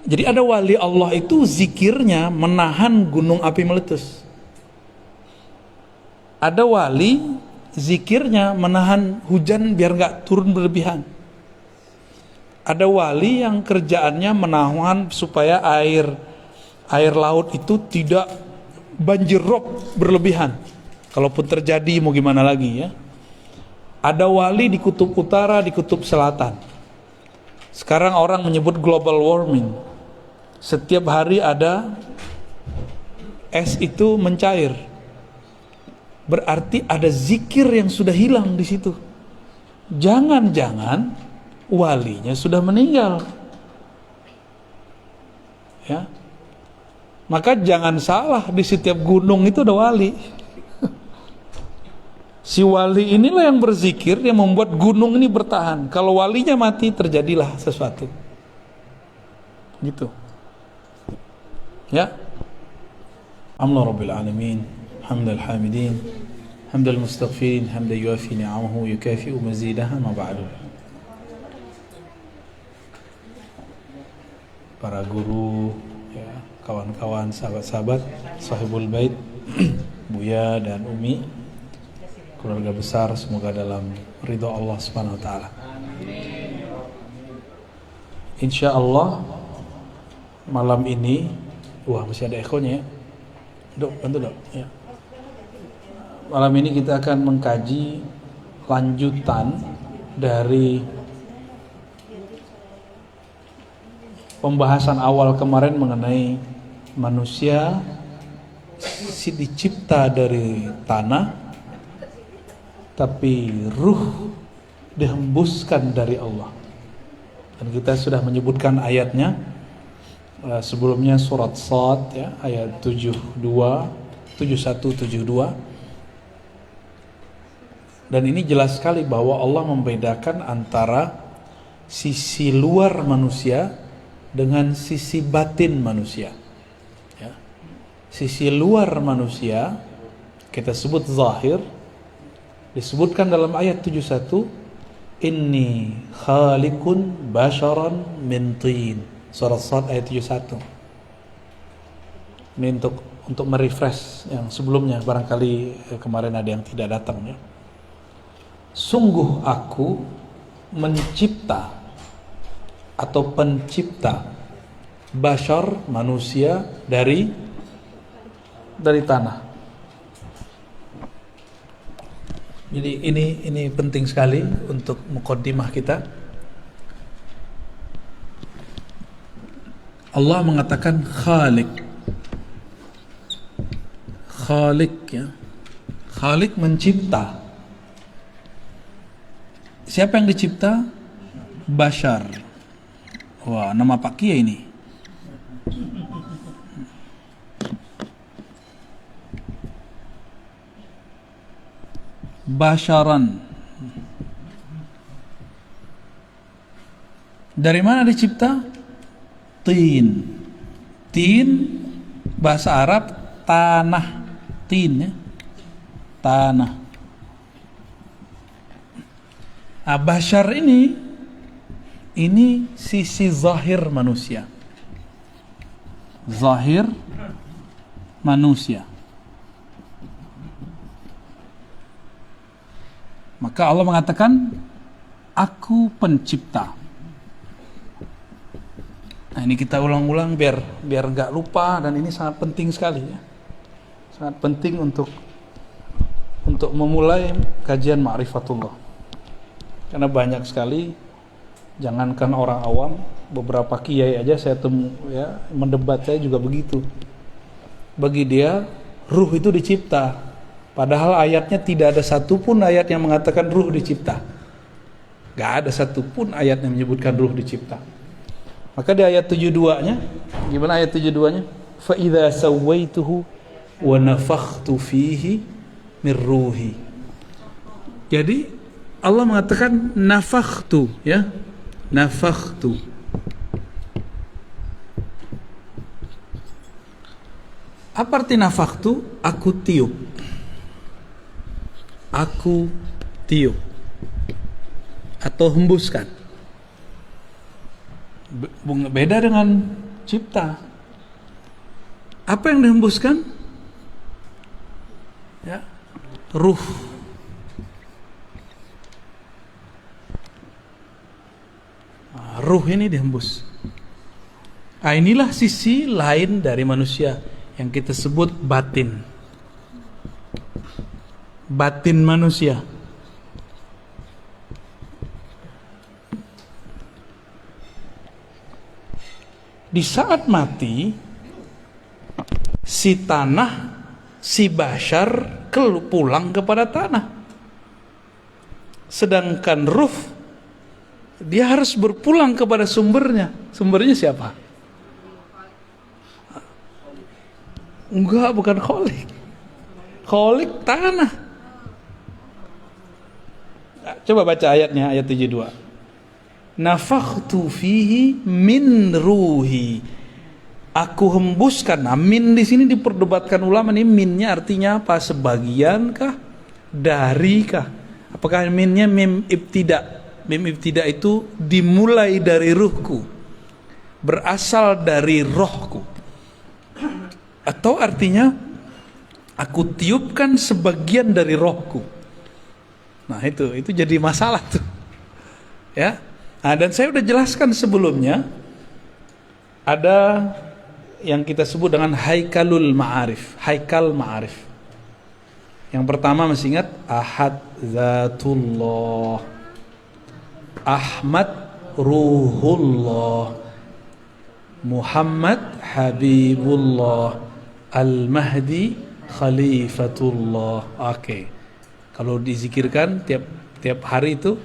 Jadi ada wali Allah itu zikirnya menahan gunung api meletus. Ada wali zikirnya menahan hujan biar nggak turun berlebihan. Ada wali yang kerjaannya menahan supaya air laut itu tidak banjir rob berlebihan. Kalaupun terjadi mau gimana lagi ya. Ada wali di kutub utara, di kutub selatan. Sekarang orang menyebut global warming. Setiap hari ada es itu mencair. Berarti ada zikir yang sudah hilang di situ. Jangan-jangan walinya sudah meninggal. Ya. Maka jangan salah, di setiap gunung itu ada wali. Si wali inilah yang berzikir yang membuat gunung ini bertahan. Kalau walinya mati, terjadilah sesuatu. Gitu. Ya. Alhamdulillah Rabbil Alamin. Hamdal hamidin. Hamdal mustaghfirin. Hamda yuafi ni'amahu yukafi'u mazidaha ma ba'du. Para guru, ya, kawan-kawan, sahabat-sahabat, sahibul bait, Buya dan Umi, keluarga besar, semoga dalam ridha Allah Subhanahu wa taala. Insyaallah malam ini, wah masih ada ekonya ya. Dok, bantu dok. Ya. Malam ini kita akan mengkaji lanjutan dari pembahasan awal kemarin mengenai manusia dicipta dari tanah, tapi ruh dihembuskan dari Allah. Dan kita sudah menyebutkan ayatnya sebelumnya, surat Shad ya, ayat 71 72. Dan ini jelas sekali bahwa Allah membedakan antara sisi luar manusia dengan sisi batin manusia. Ya. Sisi luar manusia kita sebut zahir, disebutkan dalam ayat 71, inni khaliqun basharan min tin. Surat Shad ayat 71. Ini untuk merefresh yang sebelumnya, barangkali kemarin ada yang tidak datang ya. Sungguh aku mencipta atau pencipta bashar, manusia dari tanah. Jadi ini penting sekali untuk muqaddimah kita. Allah mengatakan Khaliq ya. Khaliq mencipta. Siapa yang dicipta? Bashar. Wah, nama Pak Kiai ini. Basharan. Dari mana dicipta? Tin. Tin bahasa Arab tanah. Tin ya. Tanah. Bashar ini sisi zahir manusia. Zahir manusia. Maka Allah mengatakan, aku pencipta. Nah, ini kita ulang-ulang biar enggak lupa, dan ini sangat penting sekali ya. Sangat penting untuk memulai kajian ma'rifatullah. Karena banyak sekali, jangankan orang awam, beberapa kiai aja saya temu ya, mendebat saya juga begitu. Bagi dia ruh itu dicipta, padahal ayatnya tidak ada satupun ayat yang mengatakan ruh dicipta. Gak ada satupun ayat yang menyebutkan ruh dicipta. Maka di ayat 72-nya, gimana ayat 72-nya? Fa idza sawaituhu wa nafakhtu fihi min ruhi. Jadi Allah mengatakan nafakhtu ya. Nafakhtu. Apa arti nafakhtu? Aku tiup. Aku tiup. Atau hembuskan. Beda dengan cipta. Apa yang dihembuskan? Ya, ruh. Ruh ini dihembus. Inilah sisi lain dari manusia yang kita sebut batin. Batin manusia. Di saat mati, si tanah, si bashar pulang kepada tanah. Sedangkan ruh, dia harus berpulang kepada sumbernya. Sumbernya siapa? Enggak, bukan kholik. Kholik tanah. Coba baca ayatnya, ayat 72. Nafakhtu fihi min ruhi. Aku hembuskan. Nah, min di sini diperdebatkan ulama, nih minnya artinya apa? Sebagian kah? Dari kah? Apakah minnya mim ibtida? Mim ibtida itu dimulai dari ruhku, berasal dari rohku. Atau artinya aku tiupkan sebagian dari rohku. Nah, itu jadi masalah tuh. Ya. Nah, dan saya udah jelaskan sebelumnya, ada yang kita sebut dengan haikalul ma'arif, haikal ma'arif. Yang pertama masih ingat, Ahad Zatullah, Ahmad Ruhullah, Muhammad Habibullah, Al-Mahdi Khalifatullah. Oke. Kalau dizikirkan tiap hari itu,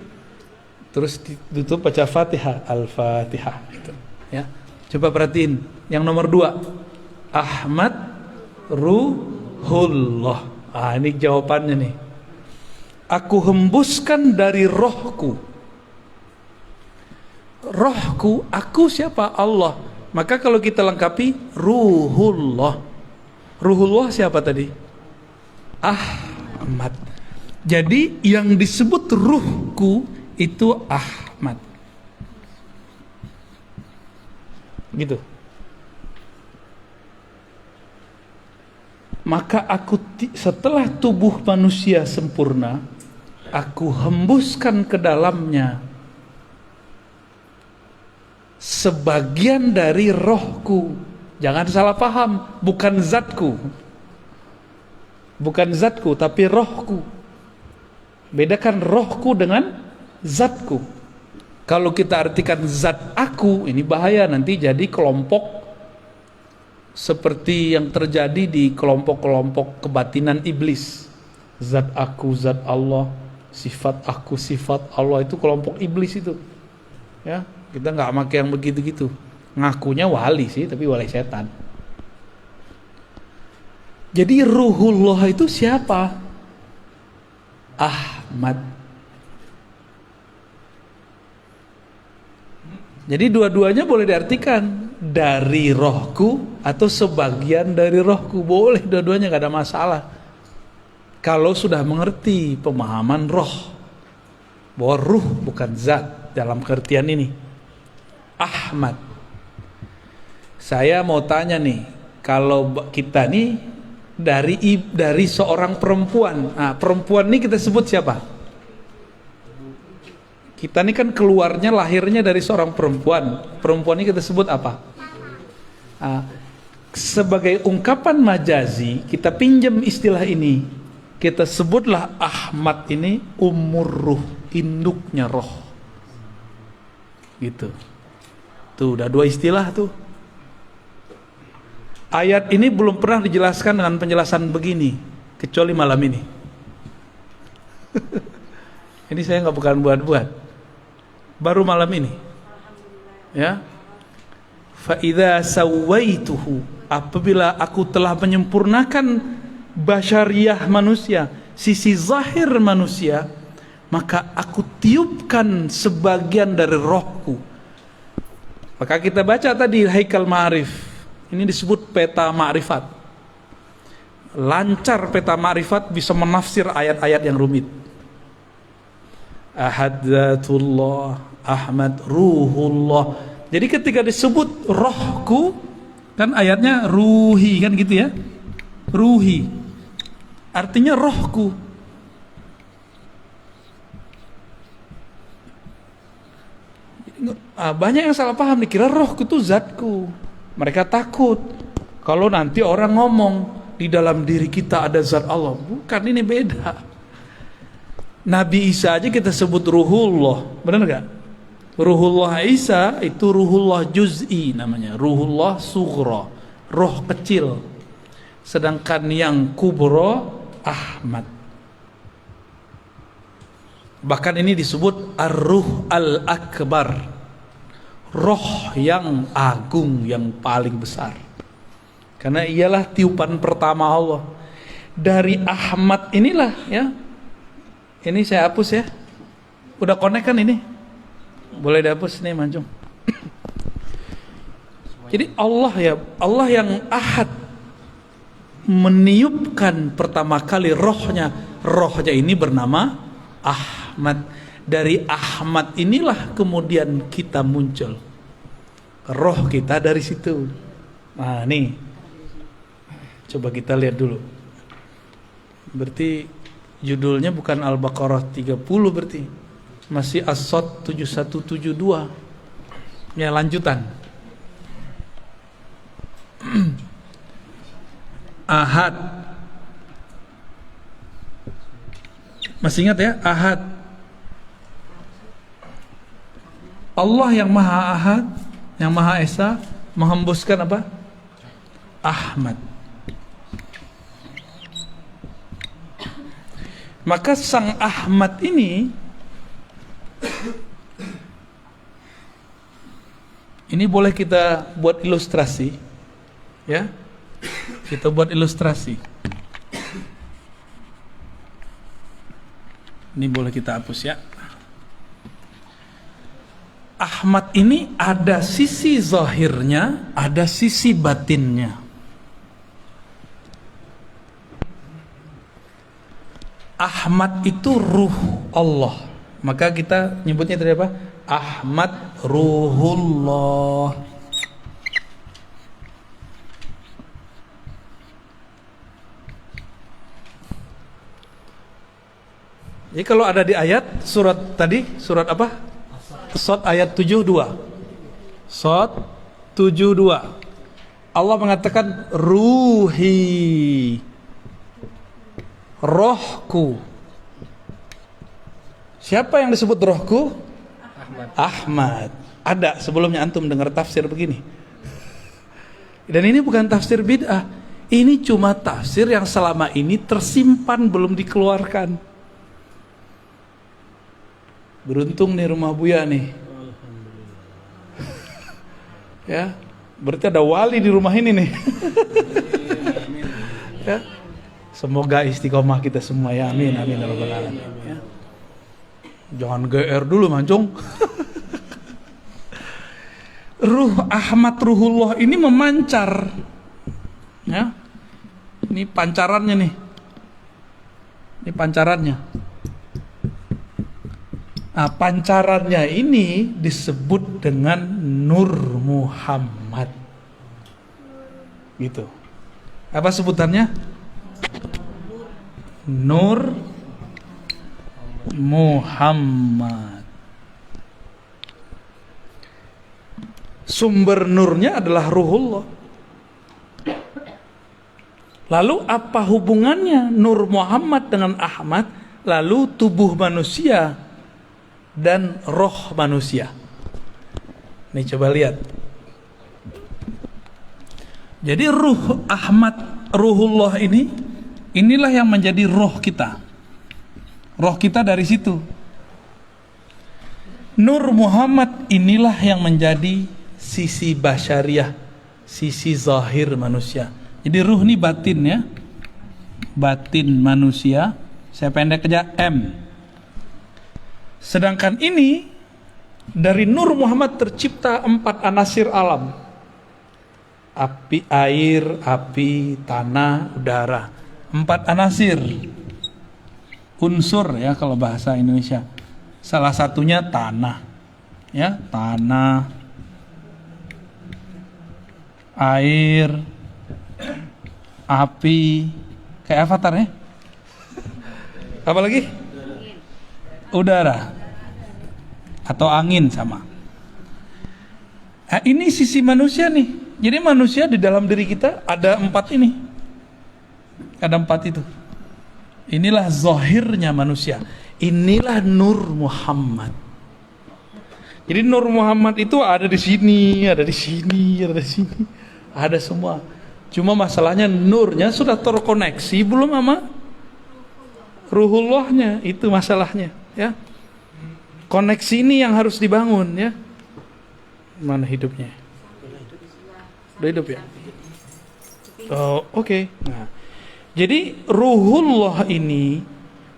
terus ditutup baca Fatihah, Al-Fatihah gitu. Ya. Coba perhatiin yang nomor 2, Ahmad Ruhullah. Ini jawabannya nih. Aku hembuskan dari rohku. Rohku, aku siapa? Allah. Maka kalau kita lengkapi Ruhullah. Ruhullah siapa tadi? Ahmad. Jadi yang disebut ruhku itu Ahmad. Gitu. Maka aku setelah tubuh manusia sempurna, aku hembuskan ke dalamnya sebagian dari rohku. Jangan salah paham, bukan zatku. Bukan zatku, tapi rohku. Bedakan rohku dengan zatku. Kalau kita artikan zat aku, ini bahaya, nanti jadi kelompok seperti yang terjadi di kelompok-kelompok kebatinan iblis. Zat aku, zat Allah, sifat aku, sifat Allah, itu kelompok iblis itu. Ya, kita nggak pakai yang begitu-gitu. Ngakunya wali sih, tapi wali setan. Jadi ruhullah itu siapa? Ahmad. Jadi dua-duanya boleh diartikan dari rohku atau sebagian dari rohku, boleh dua-duanya, gak ada masalah. Kalau sudah mengerti pemahaman roh, bahwa ruh bukan zat dalam pengertian ini. Ahmad. Saya mau tanya nih, kalau kita nih dari seorang perempuan, nah perempuan ini kita sebut siapa? Kita ini kan keluarnya, lahirnya dari seorang perempuan. Perempuan ini kita sebut apa? Sebagai ungkapan majazi, kita pinjam istilah ini. Kita sebutlah Ahmad ini umur ruh, induknya roh. Gitu. Tuh, udah dua istilah tuh. Ayat ini belum pernah dijelaskan dengan penjelasan begini, kecuali malam ini. Ini saya nggak bukan buat-buat. Baru malam ini, ya. Fa idza sawaituhu, apabila aku telah menyempurnakan basyariyah manusia, sisi zahir manusia, maka aku tiupkan sebagian dari rohku. Maka kita baca tadi haikal ma'arif, ini disebut peta ma'rifat. Lancar peta ma'rifat bisa menafsir ayat-ayat yang rumit. Ahad Zatullah, Ahmad Ruhullah. Jadi ketika disebut rohku, kan ayatnya ruhi kan gitu ya. Ruhi. Artinya rohku. Banyak yang salah paham, dikira rohku itu zatku. Mereka takut kalau nanti orang ngomong di dalam diri kita ada zat Allah. Bukan, ini beda. Nabi Isa aja kita sebut ruhullah, benar gak? Ruhullah Isa itu ruhullah juz'i namanya, ruhullah sughra, roh kecil. Sedangkan yang kubro Ahmad. Bahkan ini disebut ar-ruh al-akbar, roh yang agung, yang paling besar. Karena ialah tiupan pertama Allah. Dari Ahmad inilah ya. Ini saya hapus ya. Udah connect kan ini? Boleh dihapus nih Mancung. Jadi Allah ya, Allah yang Ahad meniupkan pertama kali rohnya. Rohnya ini bernama Ahmad. Dari Ahmad inilah kemudian kita muncul. Roh kita dari situ. Nah nih, coba kita lihat dulu. Berarti judulnya bukan Al-Baqarah 30 berarti. Masih As-Sod 7172. Ya lanjutan. Ahad. Masih ingat ya? Ahad. Allah yang Maha Ahad, yang Maha Esa, menghembuskan apa? Ahmad. Maka sang Ahmad ini boleh kita buat ilustrasi, ya. Kita buat ilustrasi. Ini boleh kita hapus ya. Ahmad ini ada sisi zahirnya, ada sisi batinnya. Ahmad itu ruh Allah. Maka kita nyebutnya tadi apa? Ahmad ruhullah. Jadi kalau ada di ayat surat tadi, surat apa? Sod ayat 72. Sod 72. Allah mengatakan ruhi, rohku. Siapa yang disebut rohku? Ahmad. Ada sebelumnya antum dengar tafsir begini. Dan ini bukan tafsir bid'ah. Ini cuma tafsir yang selama ini tersimpan belum dikeluarkan. Beruntung nih rumah Buya nih. Ya, berarti ada wali di rumah ini nih. Ya. Semoga istiqomah kita semua ya, amin amin ya rabbal alamin. Ya. Jangan GR dulu Mancung. Ruh Ahmad ruhullah ini memancar. Ya. Ini pancarannya nih. Ini pancarannya. Nah, pancarannya ini disebut dengan Nur Muhammad. Gitu. Apa sebutannya? Nur Muhammad. Sumber nurnya adalah ruhullah. Lalu apa hubungannya Nur Muhammad dengan Ahmad? Lalu tubuh manusia dan roh manusia. Nih coba lihat. Jadi ruh Ahmad ruhullah ini, inilah yang menjadi roh kita. Roh kita dari situ. Nur Muhammad inilah yang menjadi sisi basyariah, sisi zahir manusia. Jadi ruh ini batin ya. Batin manusia. Saya pendek aja M. Sedangkan ini dari Nur Muhammad tercipta 4 anasir alam. Api, air, api, tanah, udara. 4 anasir. Unsur ya kalau bahasa Indonesia. Salah satunya tanah. Ya, tanah. air, api, kayak avatar ya. Apa lagi? Udara atau angin sama. Nah, ini sisi manusia nih. Jadi manusia di dalam diri kita ada 4 ini. Ada 4 itu. Inilah zahirnya manusia. Inilah Nur Muhammad. Jadi Nur Muhammad itu ada di sini, ada di sini, ada di sini, ada semua. Cuma masalahnya nurnya sudah terkoneksi belum sama ruhullahnya, itu masalahnya, ya. Koneksi ini yang harus dibangun, ya. Mana hidupnya? Udah hidup ya? Oh, oke. Nah, jadi ruhullah ini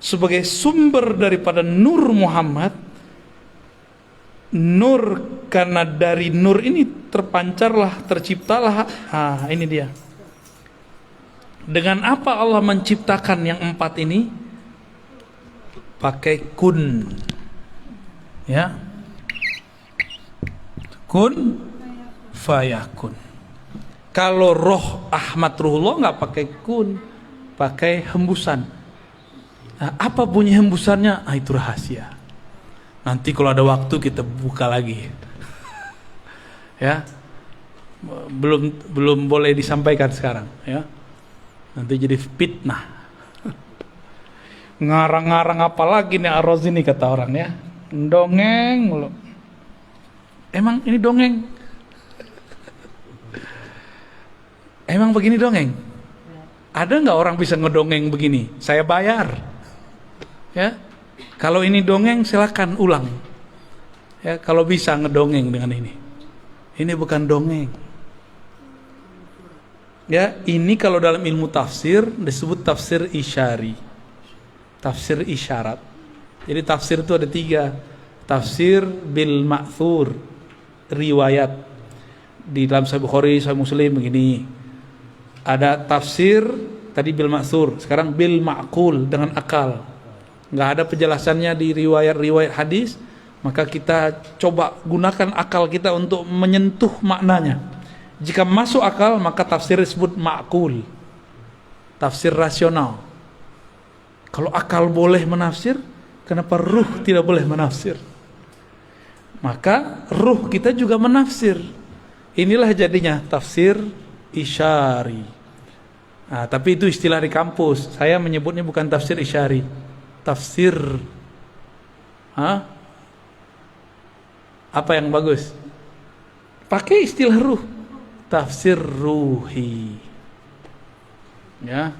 sebagai sumber daripada Nur Muhammad. Nur, karena dari nur ini terpancarlah, terciptalah. Ini dia. Dengan apa Allah menciptakan yang 4 ini? Pakai kun, ya. Kun fayakun. Kalau roh Ahmad Ruhullah nggak pakai kun, pakai hembusan. Nah, apa bunyi hembusannya? Itu rahasia. Nanti kalau ada waktu kita buka lagi. Ya. Belum boleh disampaikan sekarang, ya. Nanti jadi fitnah. Ngarang-ngarang apa lagi nih Ar-Razi nih kata orang, ya. Dongeng mulu. Emang ini dongeng? Emang begini dongeng? Ada nggak orang bisa ngedongeng begini? Saya bayar. Ya. Kalau ini dongeng silakan ulang. Ya, kalau bisa ngedongeng dengan ini. Ini bukan dongeng. Ya, ini kalau dalam ilmu tafsir disebut tafsir isyari. Tafsir isyarat. Jadi tafsir itu ada 3. Tafsir bil ma'thur, riwayat. Di dalam Sahih Bukhari, Sahih Muslim begini. Ada tafsir tadi bil ma'thur, sekarang bil ma'qul, dengan akal. Nggak ada penjelasannya di riwayat-riwayat hadis, maka kita coba gunakan akal kita untuk menyentuh maknanya. Jika masuk akal, maka tafsir disebut ma'qul, tafsir rasional. Kalau akal boleh menafsir, kenapa ruh tidak boleh menafsir? Maka ruh kita juga menafsir. Inilah jadinya tafsir isyari. Nah, tapi itu istilah di kampus. Saya menyebutnya bukan tafsir isyari, tafsir. Apa yang bagus? Pakai istilah ruh, tafsir ruhi, ya,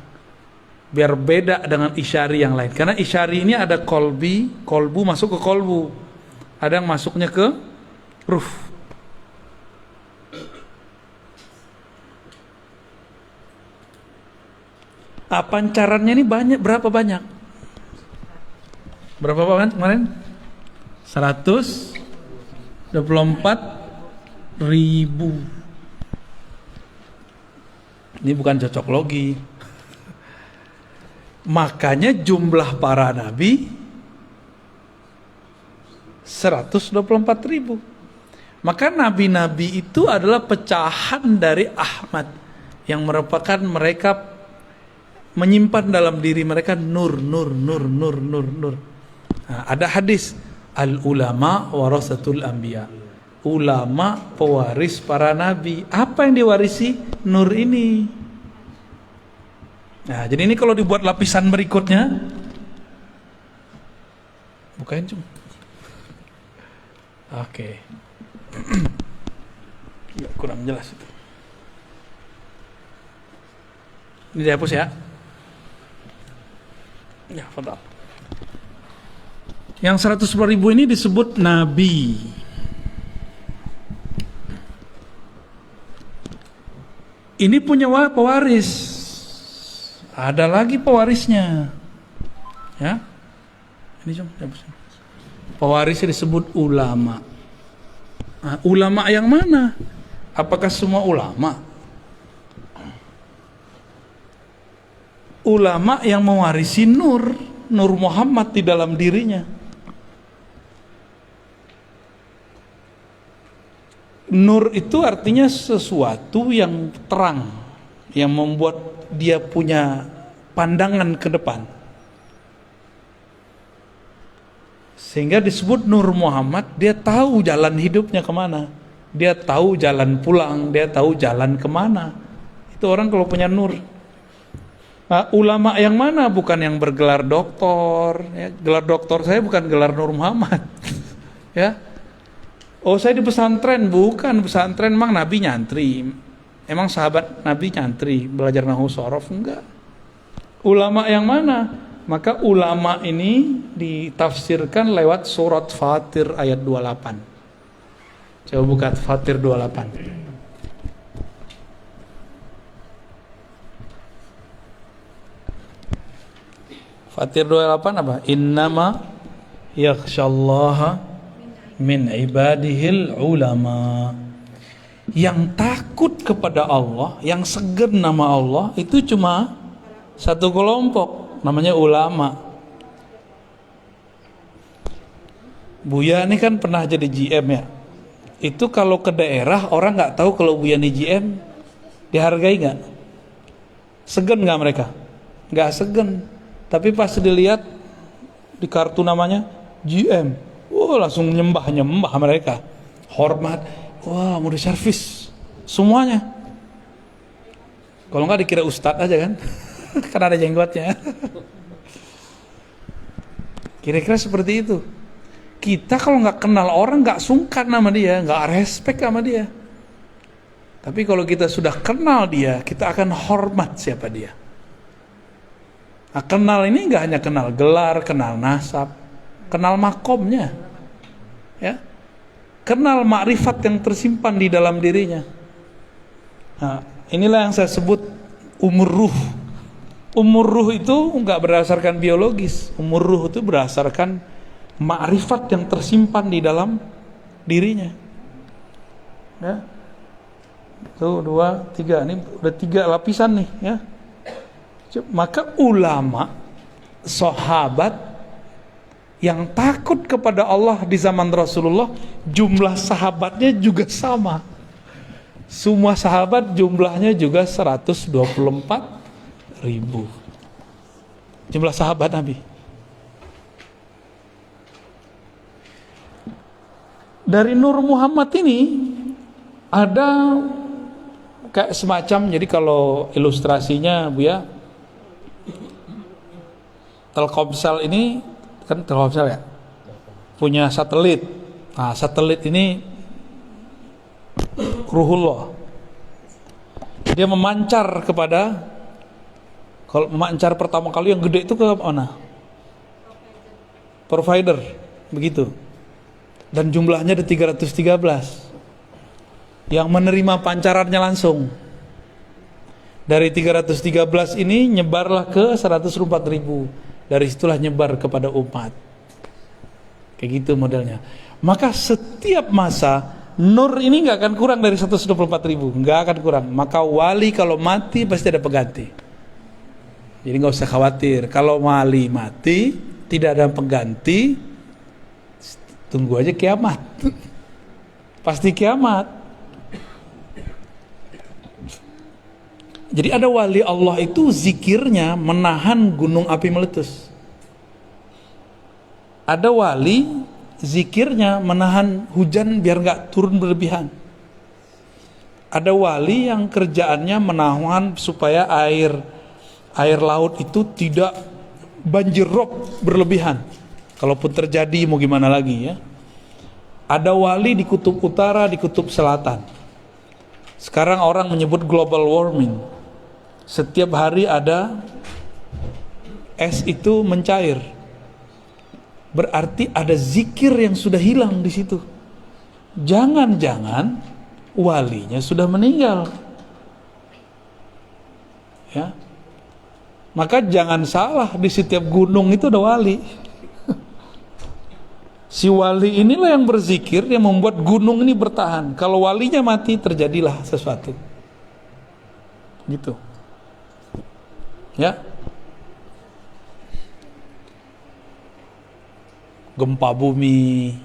biar beda dengan isyari yang lain. Karena isyari ini ada kolbu masuk ke kolbu, ada yang masuknya ke ruh. Pancarannya ini banyak, berapa banyak? Berapa banget kemarin? 124.000. Ini bukan cocok logi. Makanya jumlah para nabi 124.000. Maka nabi-nabi itu adalah pecahan dari Ahmad, yang merupakan mereka menyimpan dalam diri mereka nur. Nah, ada hadis, al ulama warasatul anbiya, ulama pewaris para nabi. Apa yang diwarisi? Nur ini. Nah, jadi ini kalau dibuat lapisan berikutnya, bukain cuma. Oke. Ya, kurang jelas itu. Ini dihapus ya. Ya, fadal. Yang 110.000 ini disebut nabi. Ini punya pewaris. Ada lagi pewarisnya. Ya. Ini cuma pewarisnya disebut ulama. Nah, ulama yang mana? Apakah semua ulama? Ulama yang mewarisi Nur Muhammad di dalam dirinya. Nur itu artinya sesuatu yang terang, yang membuat dia punya pandangan ke depan. Sehingga disebut Nur Muhammad, dia tahu jalan hidupnya kemana. Dia tahu jalan pulang, dia tahu jalan kemana. Itu orang kalau punya nur. Nah, ulama yang mana? Bukan yang bergelar doktor. Ya, gelar doktor saya bukan gelar Nur Muhammad. Ya, oh saya di pesantren, bukan pesantren. Emang Nabi nyantri? Emang sahabat Nabi nyantri belajar nahwu shorof? Enggak. Ulama yang mana? Maka ulama ini ditafsirkan lewat surat Fatir ayat 28. Coba buka Fatir 28. Fatir 28 apa? Innama yakhsyallaha min ibadihil ulama. Yang takut kepada Allah, yang segan nama Allah, itu cuma satu kelompok, namanya ulama. Buya ini kan pernah jadi GM ya. Itu kalau ke daerah orang nggak tahu kalau Buya ini GM, dihargai nggak? Segan nggak mereka? Nggak segan. Tapi pas dilihat di kartu namanya GM, langsung nyembah mereka, hormat. Wah, mau diservis semuanya. Kalau nggak dikira ustadz aja kan, karena ada jenggotnya. Kira-kira seperti itu. Kita kalau nggak kenal orang nggak sungkan sama dia, nggak respect sama dia. Tapi kalau kita sudah kenal dia, kita akan hormat siapa dia. Nah, kenal ini nggak hanya kenal gelar, kenal nasab, kenal makomnya, ya, kenal makrifat yang tersimpan di dalam dirinya. Nah, inilah yang saya sebut umur ruh. Umur ruh itu nggak berdasarkan biologis, umur ruh itu berdasarkan makrifat yang tersimpan di dalam dirinya. Ya. Tuh 2, 3, ini udah 3 lapisan nih ya. Maka ulama, sahabat yang takut kepada Allah di zaman Rasulullah, jumlah sahabatnya juga sama. Semua sahabat jumlahnya juga 124.000. Jumlah sahabat Nabi. Dari Nur Muhammad ini ada kayak semacam, jadi kalau ilustrasinya Buya, Telkomsel ini kan Telkomsel ya, punya satelit. Nah, satelit ini Ruhullah. Dia memancar kepada, kalau memancar pertama kali yang gede itu ke mana? Provider, begitu. Dan jumlahnya ada 313 yang menerima pancarannya langsung. Dari 313 ini nyebarlah ke 104.000. Dari situlah nyebar kepada umat. Kayak gitu modelnya. Maka setiap masa nur ini gak akan kurang dari 124.000, gak akan kurang. Maka wali kalau mati pasti ada pengganti. Jadi gak usah khawatir. Kalau wali mati tidak ada pengganti, tunggu aja kiamat. Pasti kiamat. Jadi ada wali Allah itu zikirnya menahan gunung api meletus. Ada wali zikirnya menahan hujan biar gak turun berlebihan. Ada wali yang kerjaannya menahan supaya air laut itu tidak banjir rob berlebihan. Kalaupun terjadi mau gimana lagi ya. Ada wali di kutub utara, di kutub selatan. Sekarang orang menyebut global warming. Setiap hari ada es itu mencair. Berarti ada zikir yang sudah hilang di situ. Jangan-jangan walinya sudah meninggal. Ya. Maka jangan salah, di setiap gunung itu ada wali. Si wali inilah yang berzikir yang membuat gunung ini bertahan. Kalau walinya mati terjadilah sesuatu. Gitu. Ya. Gempa bumi,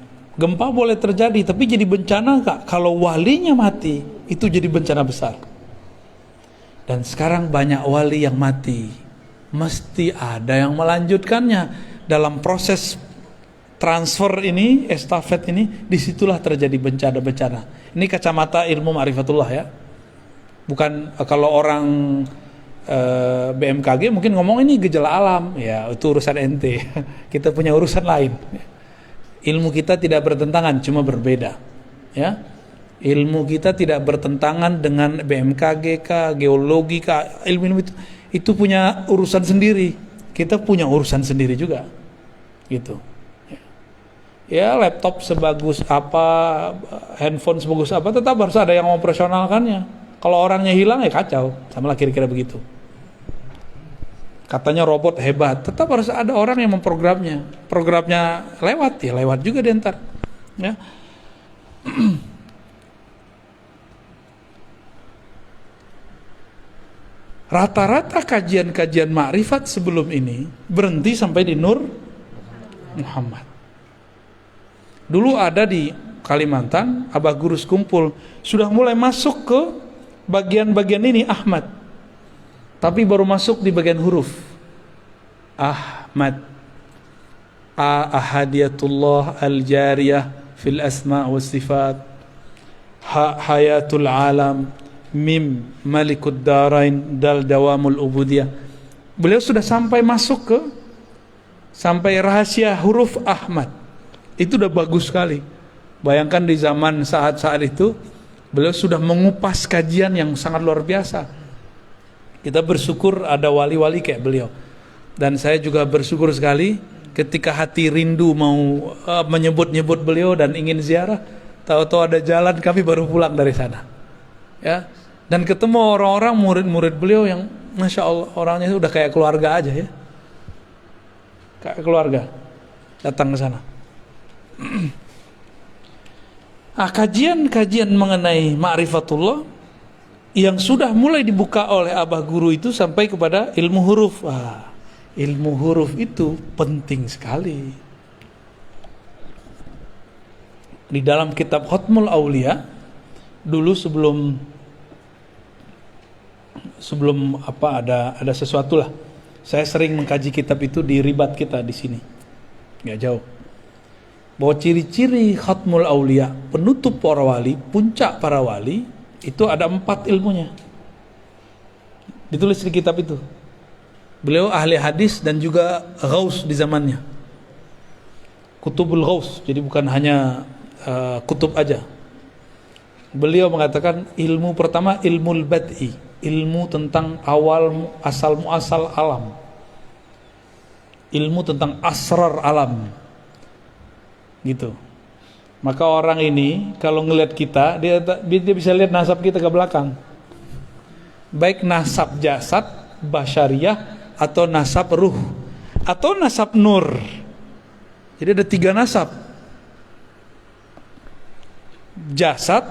Gempa boleh terjadi, tapi jadi bencana nggak? Kalau walinya mati, itu jadi bencana besar. Dan sekarang banyak wali yang mati, mesti ada yang melanjutkannya. Dalam proses transfer ini, estafet ini, disitulah terjadi bencana-bencana. Ini kacamata ilmu ma'rifatullah ya. Bukan kalau orang BMKG mungkin ngomong ini gejala alam, ya itu urusan ente. Kita punya urusan lain. Ilmu kita tidak bertentangan, cuma berbeda. Ya, ilmu kita tidak bertentangan dengan BMKG kah, geologi kah, ilmu itu punya urusan sendiri. Kita punya urusan sendiri juga, gitu. Ya, laptop sebagus apa, handphone sebagus apa, tetap harus ada yang memoperasionalkannya. Kalau orangnya hilang ya kacau, sama lah kira-kira begitu. Katanya robot hebat, tetap harus ada orang yang memprogramnya. Programnya lewat, ya lewat juga dia ntar. Ya. Rata-rata kajian-kajian ma'rifat sebelum ini berhenti sampai di Nur Muhammad. Dulu ada di Kalimantan, Abah Gurus kumpul, sudah mulai masuk ke bagian-bagian ini Ahmad. Tapi baru masuk di bagian huruf. Ahmad. Ahadiyatullah al-jariyah fil asma' wa sifat. Hayatul alam. Mim malikud darain dal dawamul ubudiyah. Beliau sudah sampai masuk ke sampai rahasia huruf Ahmad. Itu udah bagus sekali. Bayangkan di zaman saat-saat itu beliau sudah mengupas kajian yang sangat luar biasa. Kita bersyukur ada wali-wali kayak beliau. Dan saya juga bersyukur sekali ketika hati rindu mau menyebut-nyebut beliau dan ingin ziarah, tahu-tahu ada jalan, kami baru pulang dari sana. Ya. Dan ketemu orang-orang murid-murid beliau yang Masya Allah orangnya udah kayak keluarga aja ya. Kayak keluarga datang ke sana. Kajian-kajian mengenai ma'rifatullah yang sudah mulai dibuka oleh Abah Guru itu sampai kepada ilmu huruf. Ilmu huruf itu penting sekali. Di dalam kitab Khatmul Aulia dulu sebelum apa ada sesuatu lah. Saya sering mengkaji kitab itu di ribat kita di sini. Nggak jauh. Bahwa ciri-ciri Khatmul Aulia, penutup para wali, puncak para wali, itu ada 4 ilmunya. Ditulis di kitab itu. Beliau ahli hadis dan juga ghaus di zamannya. Kutubul ghaus, jadi bukan hanya kutub aja. Beliau mengatakan ilmu pertama ilmul bad'i, ilmu tentang awal asal muasal alam. Ilmu tentang asrar alam. Gitu. Maka orang ini kalau ngelihat kita, dia bisa lihat nasab kita ke belakang. Baik nasab jasad, basyariyah, atau nasab ruh, atau nasab nur. Jadi ada 3 nasab. Jasad,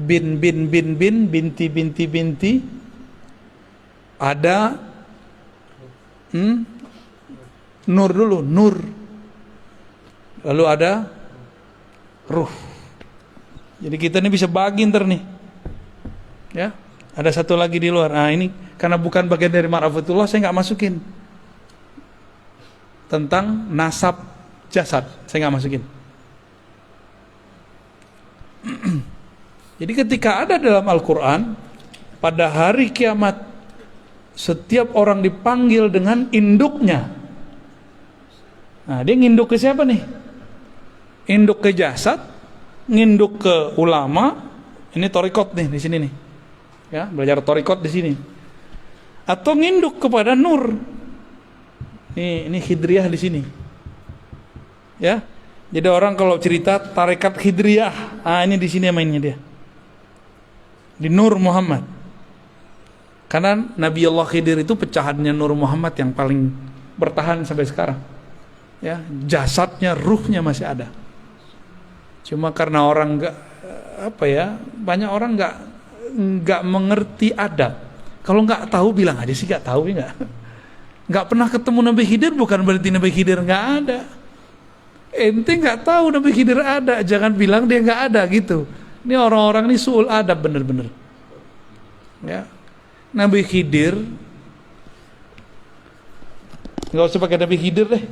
bin, binti, binti. Ada nur dulu, nur. Lalu ada ruh. Jadi kita ini bisa bagi ntar nih. Ya, ada satu lagi di luar. Nah ini karena bukan bagian dari ma'rifatullah, saya nggak masukin. Tentang nasab jasad, saya nggak masukin. Jadi ketika ada dalam Al-Quran, pada hari kiamat, setiap orang dipanggil dengan induknya. Nah dia nginduk ke siapa nih? Induk ke jasad, nginduk ke ulama, ini torikot nih di sini nih, ya belajar torikot di sini, atau nginduk kepada nur, ini Khidriyah di sini, ya. Jadi orang kalau cerita tarekat Khidriyah, ini di sini mainnya dia, di Nur Muhammad, karena Nabi Allah Khidir itu pecahannya Nur Muhammad yang paling bertahan sampai sekarang, ya jasadnya, ruhnya masih ada. Cuma karena orang banyak orang nggak mengerti adab. Kalau nggak tahu bilang aja sih nggak tahu ya nggak pernah ketemu Nabi Khidir bukan berarti Nabi Khidir nggak ada. Ente nggak tahu Nabi Khidir ada, jangan bilang dia nggak ada gitu. Ini orang-orang ini suul adab bener-bener. Ya, Nabi Khidir, nggak usah pakai Nabi Khidir deh.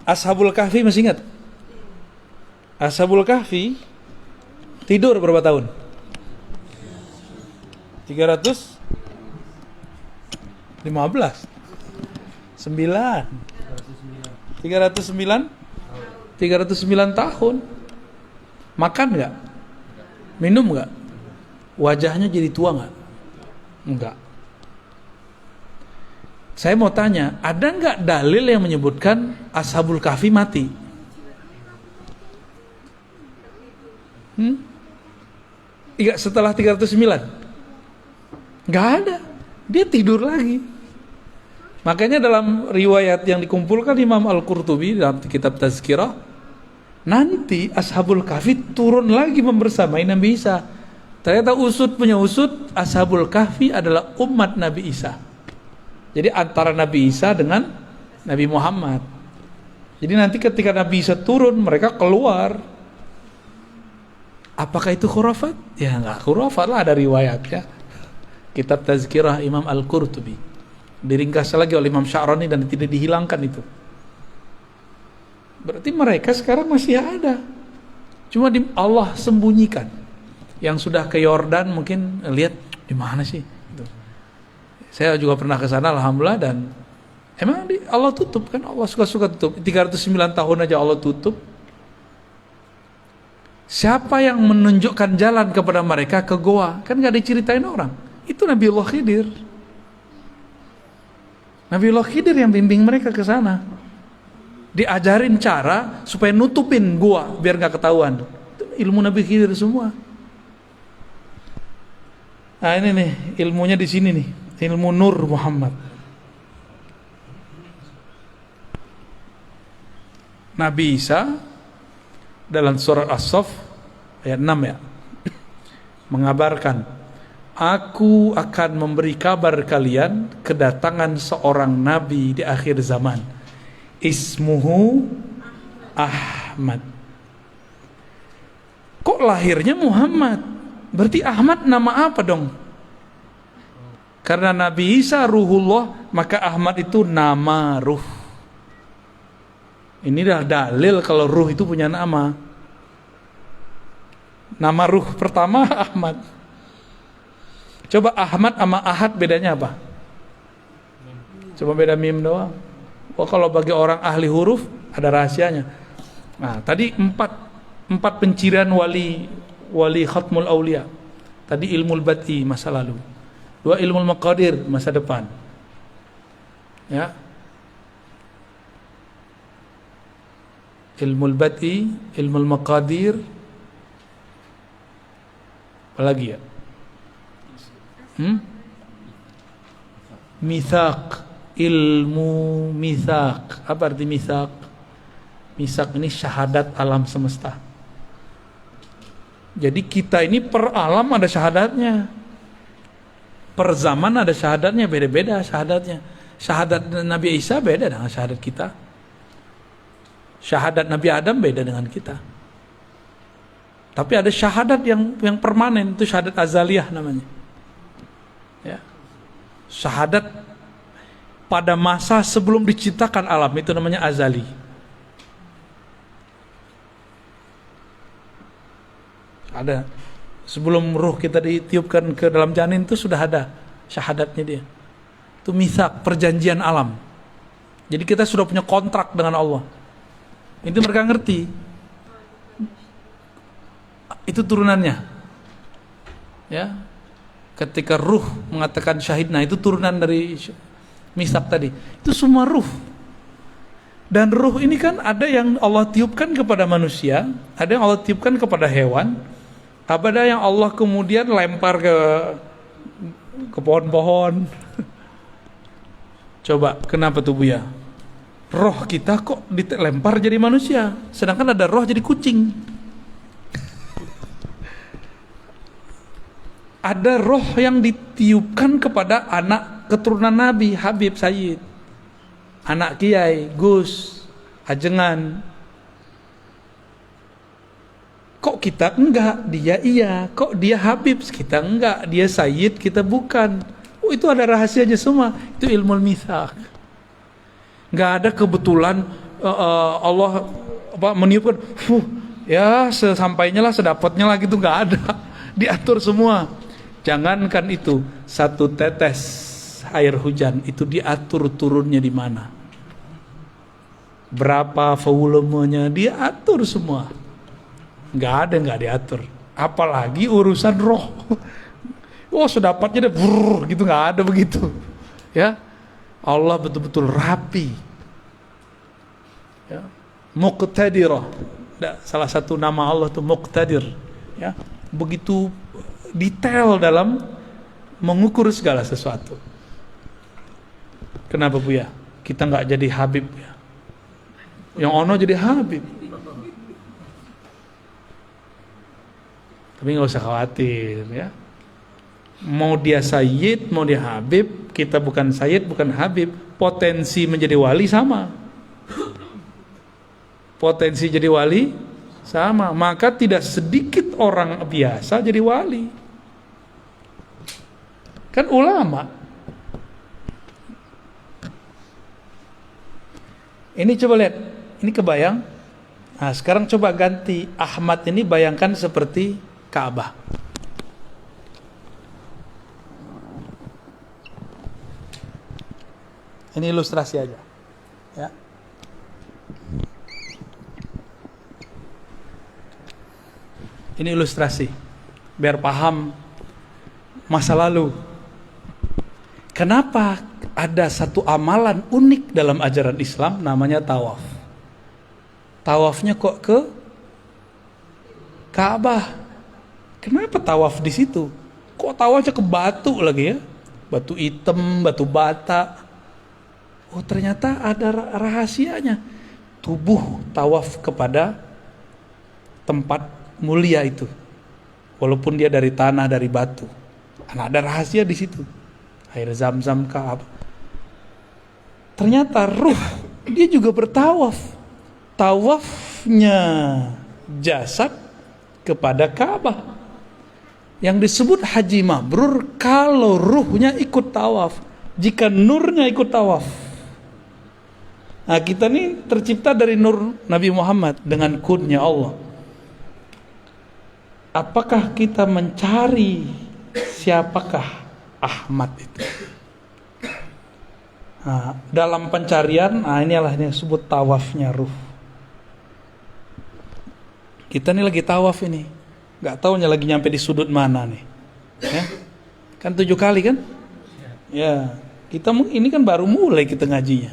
Ashabul Kahfi masih ingat? Ashabul Kahfi tidur berapa tahun? 315 309 tahun. Makan nggak? Minum nggak? Wajahnya jadi tua nggak? Enggak. Saya mau tanya, ada nggak dalil yang menyebutkan Ashabul Kahfi mati? Iya, setelah 309? Nggak ada. Dia tidur lagi. Makanya dalam riwayat yang dikumpulkan Imam Al-Qurtubi dalam kitab Tazkirah, nanti Ashabul Kahfi turun lagi membersamai Nabi Isa. Ternyata usut punya usut, Ashabul Kahfi adalah umat Nabi Isa. Jadi antara Nabi Isa dengan Nabi Muhammad. Jadi nanti ketika Nabi Isa turun, mereka keluar. Apakah itu khurafat? Ya enggak khurafat lah, ada riwayatnya. Kitab Tazkirah Imam Al-Qurtubi. Diringkas lagi oleh Imam Sya'rani dan tidak dihilangkan itu. Berarti mereka sekarang masih ada. Cuma Allah sembunyikan. Yang sudah ke Yordan mungkin lihat di mana sih? Gitu. Saya juga pernah ke sana alhamdulillah, dan emang Allah tutup kan, Allah suka-suka tutup. 309 tahun aja Allah tutup. Siapa yang menunjukkan jalan kepada mereka ke goa? Kan gak diceritain orang. Itu Nabiullah Khidir. Nabiullah Khidir yang bimbing mereka ke sana. Diajarin cara supaya nutupin gua biar gak ketahuan. Itu ilmu Nabi Khidir semua. Nah ini nih ilmunya di sini nih, ilmu Nur Muhammad. Nabi Isa dalam surat As-Saff ayat 6 ya, mengabarkan, aku akan memberi kabar kalian kedatangan seorang nabi di akhir zaman. Ismuhu Ahmad. Kok lahirnya Muhammad? Berarti Ahmad nama apa dong? Karena Nabi Isa ruhullah, maka Ahmad itu nama ruh. Ini dah dalil kalau ruh itu punya nama. Nama ruh pertama Ahmad. Coba Ahmad sama Ahad bedanya apa? Coba beda mim doang. Wah, kalau bagi orang ahli huruf ada rahasianya. Nah, tadi empat pencirian wali khatmul aulia. Tadi ilmul bati masa lalu. 2 ilmul maqadir masa depan. Ya. Ilmul bati, ilmul maqadir. Apa lagi ya? Mitsaq, ilmu mitsaq. Apa arti mitsaq? Mitsaq ini syahadat alam semesta. Jadi kita ini per alam ada syahadatnya, per zaman ada syahadatnya, beda-beda syahadatnya. Syahadat Nabi Isa beda dengan syahadat kita. Syahadat Nabi Adam beda dengan kita. Tapi ada syahadat yang permanen, itu syahadat azaliyah namanya. Ya. Syahadat pada masa sebelum diciptakan alam, itu namanya azali. Ada. Sebelum ruh kita ditiupkan ke dalam janin itu sudah ada syahadatnya dia. Itu mitsaq, perjanjian alam. Jadi kita sudah punya kontrak dengan Allah. Itu mereka ngerti. Itu turunannya. Ya. Ketika ruh mengatakan syahidna, itu turunan dari mitsaq tadi. Itu semua ruh. Dan ruh ini kan ada yang Allah tiupkan kepada manusia, ada yang Allah tiupkan kepada hewan, ada yang Allah kemudian lempar ke pohon-pohon. Coba, kenapa tuh Buya? Roh kita kok dilempar jadi manusia, sedangkan ada roh jadi kucing. Ada roh yang ditiupkan kepada anak keturunan Nabi Habib Sayyid. anak kiai, Gus, ajengan. Kok kita enggak, dia iya. Kok dia Habib, kita enggak. Dia Sayyid, kita bukan. Oh, itu ada rahasianya semua. Itu ilmu mitsaq. Enggak ada kebetulan Allah meniupkan, ya sesampainya lah, sedapatnya lah gitu, enggak ada. Diatur semua. Jangankan itu, satu tetes air hujan itu diatur turunnya di mana. Berapa volumenya diatur semua. Nggak diatur. Apalagi urusan roh. Oh, sedapatnya deh gitu, nggak ada begitu. Ya, Allah betul-betul rapi. Ya, Muqtadirah. Salah satu nama Allah itu Muqtadir. Ya, begitu detail dalam mengukur segala sesuatu. Kenapa Bu ya? Kita nggak jadi Habib ya? Yang ono jadi Habib. Tapi nggak usah khawatir ya. Mau dia Sayyid, mau dia Habib, kita bukan Sayyid, bukan Habib, potensi menjadi wali sama. Potensi jadi wali sama. Maka tidak sedikit orang biasa jadi wali. Kan ulama. Ini coba lihat, ini kebayang. Nah, sekarang coba ganti Ahmad ini, bayangkan seperti Ka'bah. Ini ilustrasi aja, ya. Ini ilustrasi, biar paham masa lalu. Kenapa ada satu amalan unik dalam ajaran Islam namanya tawaf? Tawafnya kok ke Ka'bah? Kenapa tawaf di situ? Kok tawafnya ke batu lagi ya? Batu hitam, batu bata. Oh, ternyata ada rahasianya. Tubuh tawaf kepada tempat mulia itu. Walaupun dia dari tanah, dari batu. Karena ada rahasia di situ. Air Zam-Zam Ka'bah. Ternyata ruh dia juga bertawaf. Tawafnya jasad kepada Ka'bah. Yang disebut haji mabrur kalau ruhnya ikut tawaf, jika nurnya ikut tawaf. Nah, kita nih tercipta dari nur Nabi Muhammad dengan kunnya Allah. Apakah kita mencari siapakah Ahmad itu? Nah, dalam pencarian, inilah yang disebut tawafnya ruh. Kita nih lagi tawaf ini. Gak taunya lagi nyampe di sudut mana nih, ya? Kan 7 kali kan? Ya, kita ini kan baru mulai kita ngajinya,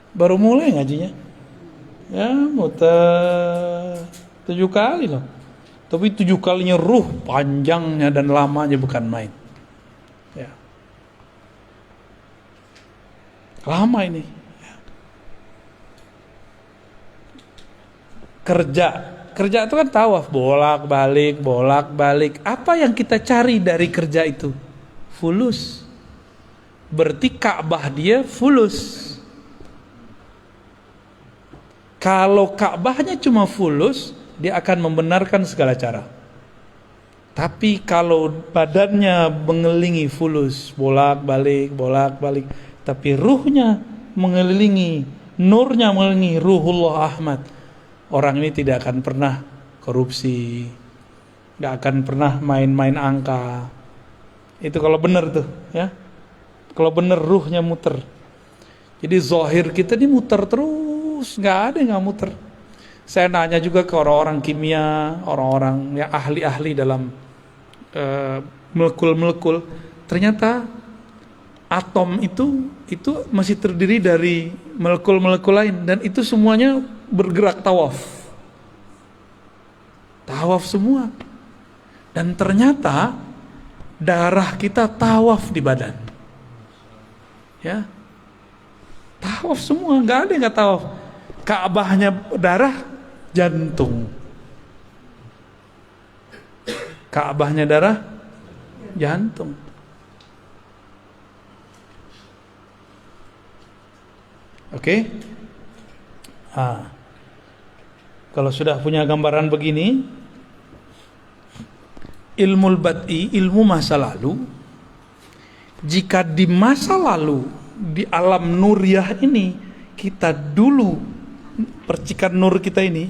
baru mulai ngajinya, ya muter 7 kali loh. Tapi 7 kalinya ruh, panjangnya dan lamanya bukan main, ya. Lama ini, ya. Kerja itu kan tawaf, bolak-balik. Apa yang kita cari dari kerja itu? Fulus. Berarti Ka'bah dia fulus. Kalau Ka'bahnya cuma fulus, dia akan membenarkan segala cara. Tapi kalau badannya mengelilingi fulus, bolak-balik, tapi ruhnya mengelilingi, nurnya mengelilingi ruhullah Ahmad, orang ini tidak akan pernah korupsi, gak akan pernah main-main angka. Itu kalau benar tuh, ya. Kalau benar ruhnya muter. Jadi zahir kita ini muter terus, gak ada yang gak muter. Saya nanya juga ke orang-orang kimia, orang-orang yang ahli-ahli dalam molekul-molekul. Ternyata atom itu masih terdiri dari molekul-molekul lain, dan itu semuanya bergerak tawaf semua. Dan ternyata darah kita tawaf di badan, ya, tawaf semua, nggak ada yang nggak tawaf. Ka'bahnya darah, jantung. Ka'bahnya darah, jantung. Oke? Kalau sudah punya gambaran begini, ilmu bad'i, ilmu masa lalu, jika di masa lalu di alam nuriyah ini kita dulu percikan nur kita ini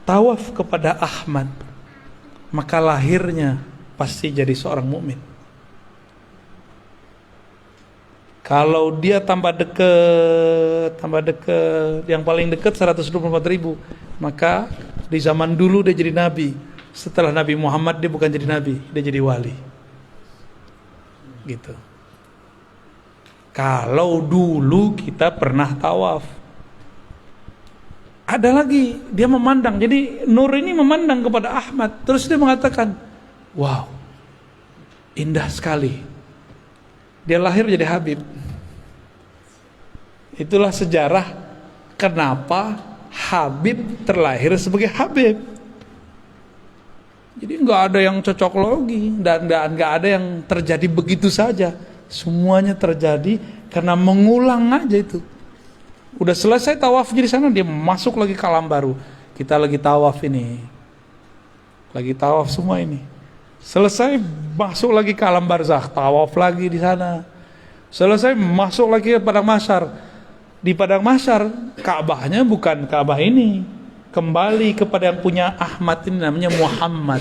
tawaf kepada Ahmad, maka lahirnya pasti jadi seorang mukmin. Kalau dia tambah dekat, yang paling dekat 124.000, maka di zaman dulu dia jadi nabi. Setelah Nabi Muhammad dia bukan jadi nabi, dia jadi wali. Gitu. Kalau dulu kita pernah tawaf. Ada lagi, dia memandang. Jadi nur ini memandang kepada Ahmad. Terus dia mengatakan, wow, indah sekali. Dia lahir jadi Habib. Itulah sejarah kenapa Habib terlahir sebagai Habib. Jadi nggak ada yang cocok logi dan nggak ada yang terjadi begitu saja. Semuanya terjadi karena mengulang aja itu. Udah selesai tawaf di sana, dia masuk lagi ke alam baru. Kita lagi tawaf ini, lagi tawaf semua ini. Selesai masuk lagi ke alam barzakh, tawaf lagi di sana. Selesai masuk lagi ke padang mahsyar. Di padang mahsyar Ka'bahnya bukan Ka'bah ini, kembali kepada yang punya Ahmad ini, namanya Muhammad.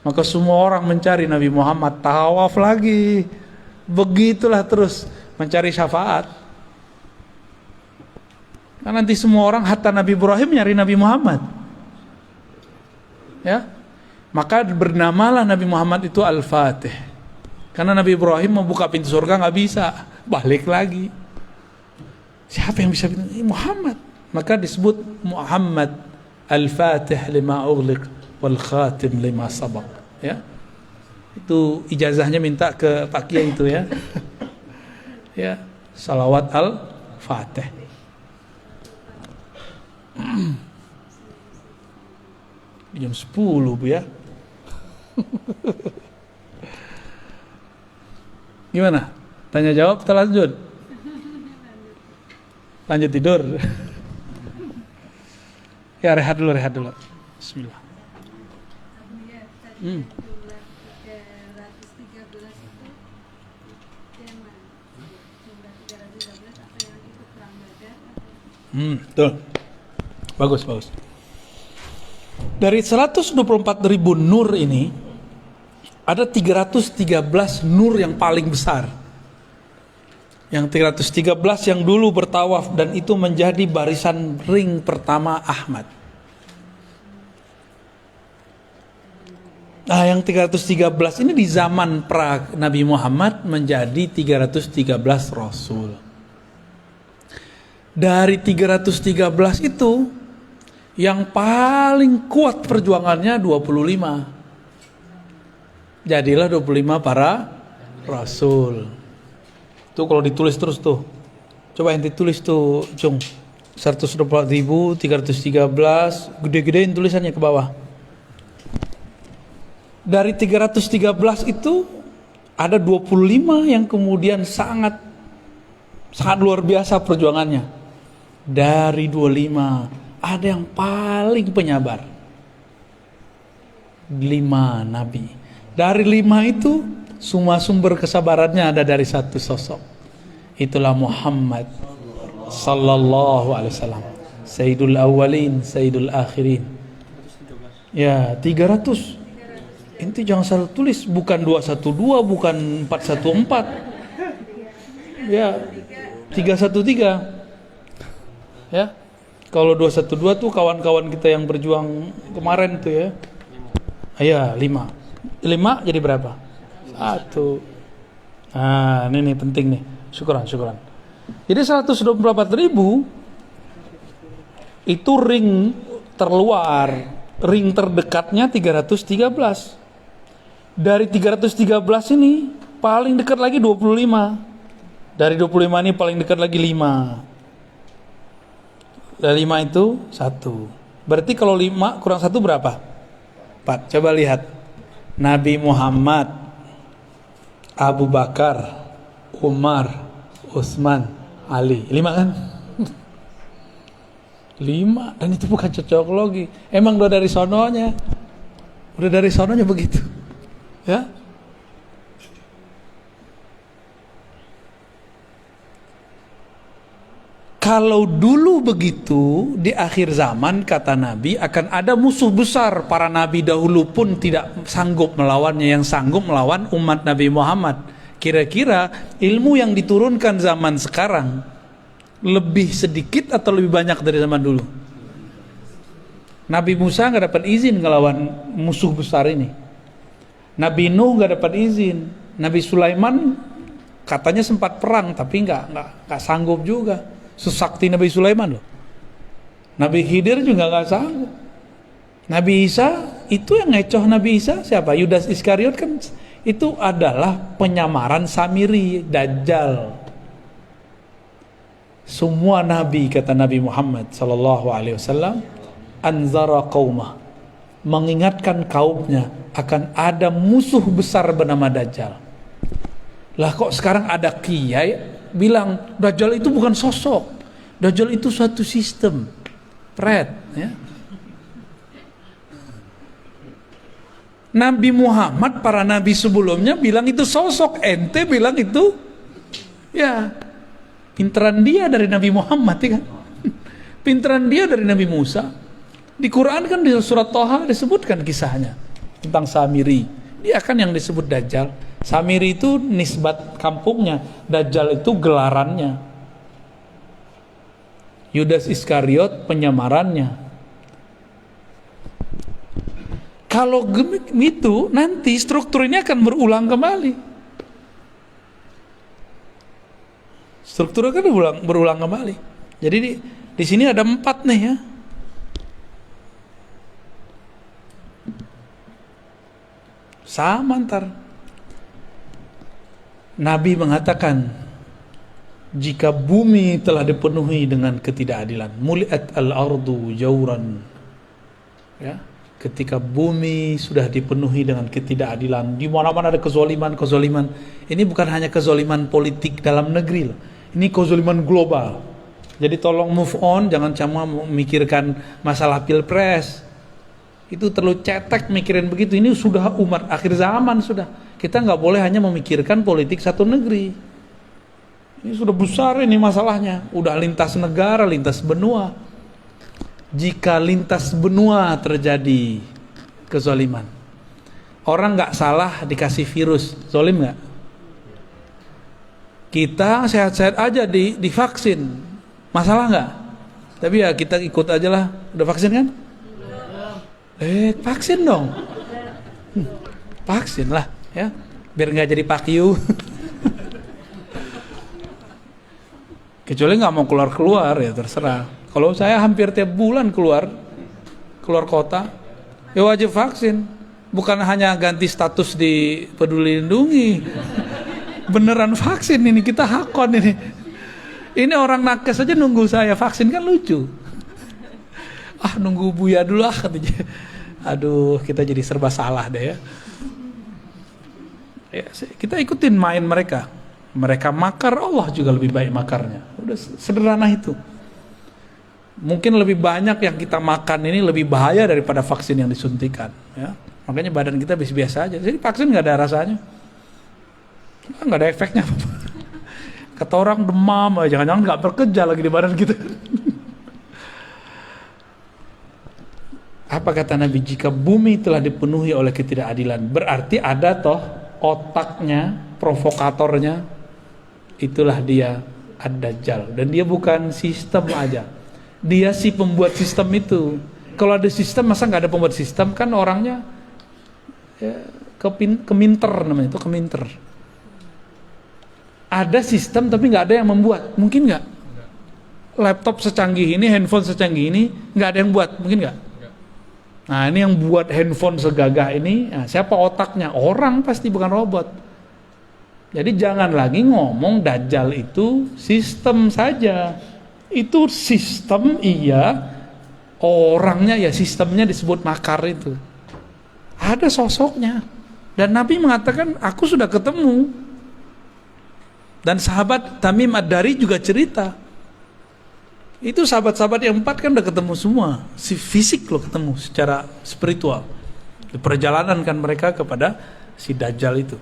Maka semua orang mencari Nabi Muhammad, tawaf lagi. Begitulah terus mencari syafaat. Nah, nanti semua orang hatta Nabi Ibrahim nyari Nabi Muhammad. Ya. Maka bernamalah Nabi Muhammad itu Al-Fatih. Karena Nabi Ibrahim membuka pintu surga nggak bisa, balik lagi. Siapa yang bisa? Muhammad. Maka disebut Muhammad Al-Fatih lima ughliq wal khatim lima sabaq. Ya. Itu ijazahnya minta ke Pak Kiai itu ya. Ya, salawat Al-Fatih. Jam 10 Bu ya. Gimana? Tanya jawab atau lanjut? Lanjut tidur. Ya rehat dulu. Bismillah. Betul. Bagus. Dari 124.000 nur ini ada 313 nur yang paling besar. Yang 313 yang dulu bertawaf dan itu menjadi barisan ring pertama Ahmad. Nah, yang 313 ini di zaman pra Nabi Muhammad menjadi 313 Rasul. Dari 313 itu yang paling kuat perjuangannya 25. Jadilah 25 para Rasul. Itu kalau ditulis terus tuh. Coba yang ditulis tuh, Cung. 124.000, 313, gede-gedein tulisannya ke bawah. Dari 313 itu ada 25 yang kemudian sangat luar biasa perjuangannya. Dari 25 ada yang paling penyabar. 5 nabi. Dari 5 itu semua sumber kesabarannya ada dari satu sosok. Itulah Muhammad sallallahu alaihi wasallam. Sayyidul awwalin, sayyidul akhirin. Ya, 300. Inti jangan salah tulis, bukan 212, bukan 414. Ya, 313. Ya. Kalau 212 tuh kawan-kawan kita yang berjuang kemarin tuh ya. Iya, 5. 5 jadi berapa? 1. Nah, ini nih penting nih. Syukuran. Jadi 124.000 itu ring terluar, ring terdekatnya 313. Dari 313 ini paling dekat lagi 25. Dari 25 ini paling dekat lagi 5. Dari 5 itu 1. Berarti kalau 5 kurang 1 berapa? 4. Coba lihat. Nabi Muhammad, Abu Bakar, Umar, Utsman, Ali. 5 kan? 5, dan itu bukan cocokologi. Emang udah dari sononya. Udah dari sononya begitu. Ya. Kalau dulu begitu, di akhir zaman kata Nabi akan ada musuh besar. Para nabi dahulu pun tidak sanggup melawannya, yang sanggup melawan umat Nabi Muhammad. Kira-kira ilmu yang diturunkan zaman sekarang lebih sedikit atau lebih banyak dari zaman dulu? Nabi Musa nggak dapat izin ngelawan musuh besar ini. Nabi Nuh nggak dapat izin. Nabi Sulaiman katanya sempat perang tapi nggak sanggup juga. Sesakti Nabi Sulaiman loh. Nabi Khidir juga nggak sanggup. Nabi Isa itu yang ngecoh Nabi Isa siapa? Yudas Iskariot kan itu adalah penyamaran Samiri, Dajjal. Semua nabi kata Nabi Muhammad sallallahu alaihi wasallam anzara qaumah, mengingatkan kaumnya akan ada musuh besar bernama Dajjal. Lah kok sekarang ada kiai bilang Dajjal itu bukan sosok, Dajjal itu suatu sistem, ya. Nabi Muhammad, para nabi sebelumnya bilang itu sosok, ente bilang itu, ya, pinteran dia dari Nabi Muhammad, ya kan? Pinteran dia dari Nabi Musa. Di Quran kan di surat Thaha disebutkan kisahnya tentang Samiri. Dia kan yang disebut Dajjal. Samiri itu nisbat kampungnya, Dajjal itu gelarannya. Yudas Iskariot penyamarannya. Kalau gitu nanti struktur ini akan berulang kembali. Strukturnya kan berulang kembali. Jadi di sini ada 4 nih ya. Sama ntar. Nabi mengatakan jika bumi telah dipenuhi dengan ketidakadilan, muliat al-ardu jauran, ya, ketika bumi sudah dipenuhi dengan ketidakadilan, di mana-mana ada kezaliman, ini bukan hanya kezaliman politik dalam negeri loh, ini kezaliman global. Jadi tolong move on, jangan cuma memikirkan masalah pilpres, itu terlalu cetek mikirin begitu. Ini sudah umat akhir zaman sudah. Kita nggak boleh hanya memikirkan politik satu negeri. Ini sudah besar ini masalahnya. Udah lintas negara, lintas benua. Jika lintas benua terjadi kezaliman, orang nggak salah dikasih virus, zalim nggak? Kita sehat-sehat aja divaksin, masalah nggak? Tapi ya kita ikut aja lah. Udah vaksin kan? Vaksin dong. Vaksin lah. Ya, biar nggak jadi pakyu. Kecuali nggak mau keluar ya terserah. Kalau saya hampir tiap bulan keluar kota, ya wajib vaksin. Bukan hanya ganti status di Peduli Lindungi, beneran vaksin ini, kita hakon ini. Ini orang nakes aja nunggu saya vaksin kan lucu. Nunggu Buya dulu katanya. Aduh, kita jadi serba salah deh ya. Ya, kita ikutin main mereka. Mereka makar, Allah juga lebih baik makarnya. Udah sederhana itu. Mungkin lebih banyak yang kita makan ini lebih bahaya daripada vaksin yang disuntikan. Ya. Makanya badan kita biasa aja. Jadi vaksin nggak ada rasanya, nggak ada efeknya. Kata orang demam, jangan-jangan nggak bekerja lagi di badan kita. Apa kata Nabi? Jika bumi telah dipenuhi oleh ketidakadilan, berarti ada toh otaknya, provokatornya, itulah dia Ad-Dajjal. Dan dia bukan sistem aja, dia si pembuat sistem itu. Kalau ada sistem, masa nggak ada pembuat sistem? Kan orangnya ya, keminter namanya itu, keminter. Ada sistem tapi nggak ada yang membuat, mungkin nggak? Laptop secanggih ini, handphone secanggih ini, nggak ada yang buat, mungkin nggak? Nah ini yang buat handphone segagah ini, nah, siapa otaknya? Orang pasti, bukan robot. Jadi jangan lagi ngomong Dajjal itu sistem saja. Itu sistem iya, orangnya ya sistemnya disebut makar itu. Ada sosoknya. Dan Nabi mengatakan, aku sudah ketemu. Dan sahabat Tamim Ad-Dari juga cerita. Itu sahabat-sahabat yang 4 kan udah ketemu semua. Si fisik loh ketemu secara spiritual. Di perjalanan kan mereka kepada si Dajjal itu.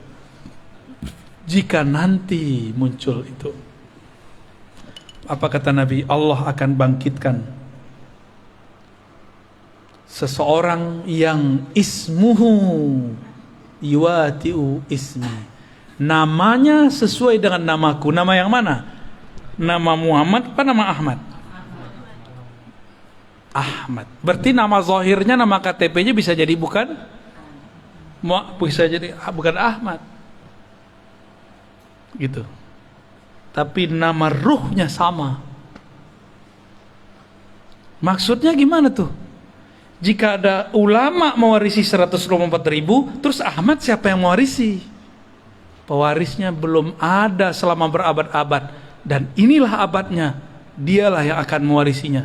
Jika nanti muncul itu, apa kata Nabi? Allah akan bangkitkan seseorang yang ismuhu yuwatiu ismi. Namanya sesuai dengan namaku. Nama yang mana? Nama Muhammad apa nama Ahmad? Ahmad. Berarti nama zahirnya, nama KTP-nya bisa jadi bukan Ahmad. Gitu. Tapi nama ruhnya sama. Maksudnya gimana tuh? Jika ada ulama mewarisi 124.000, terus Ahmad siapa yang mewarisi? Pewarisnya belum ada selama berabad-abad, dan inilah abadnya. Dialah yang akan mewarisinya.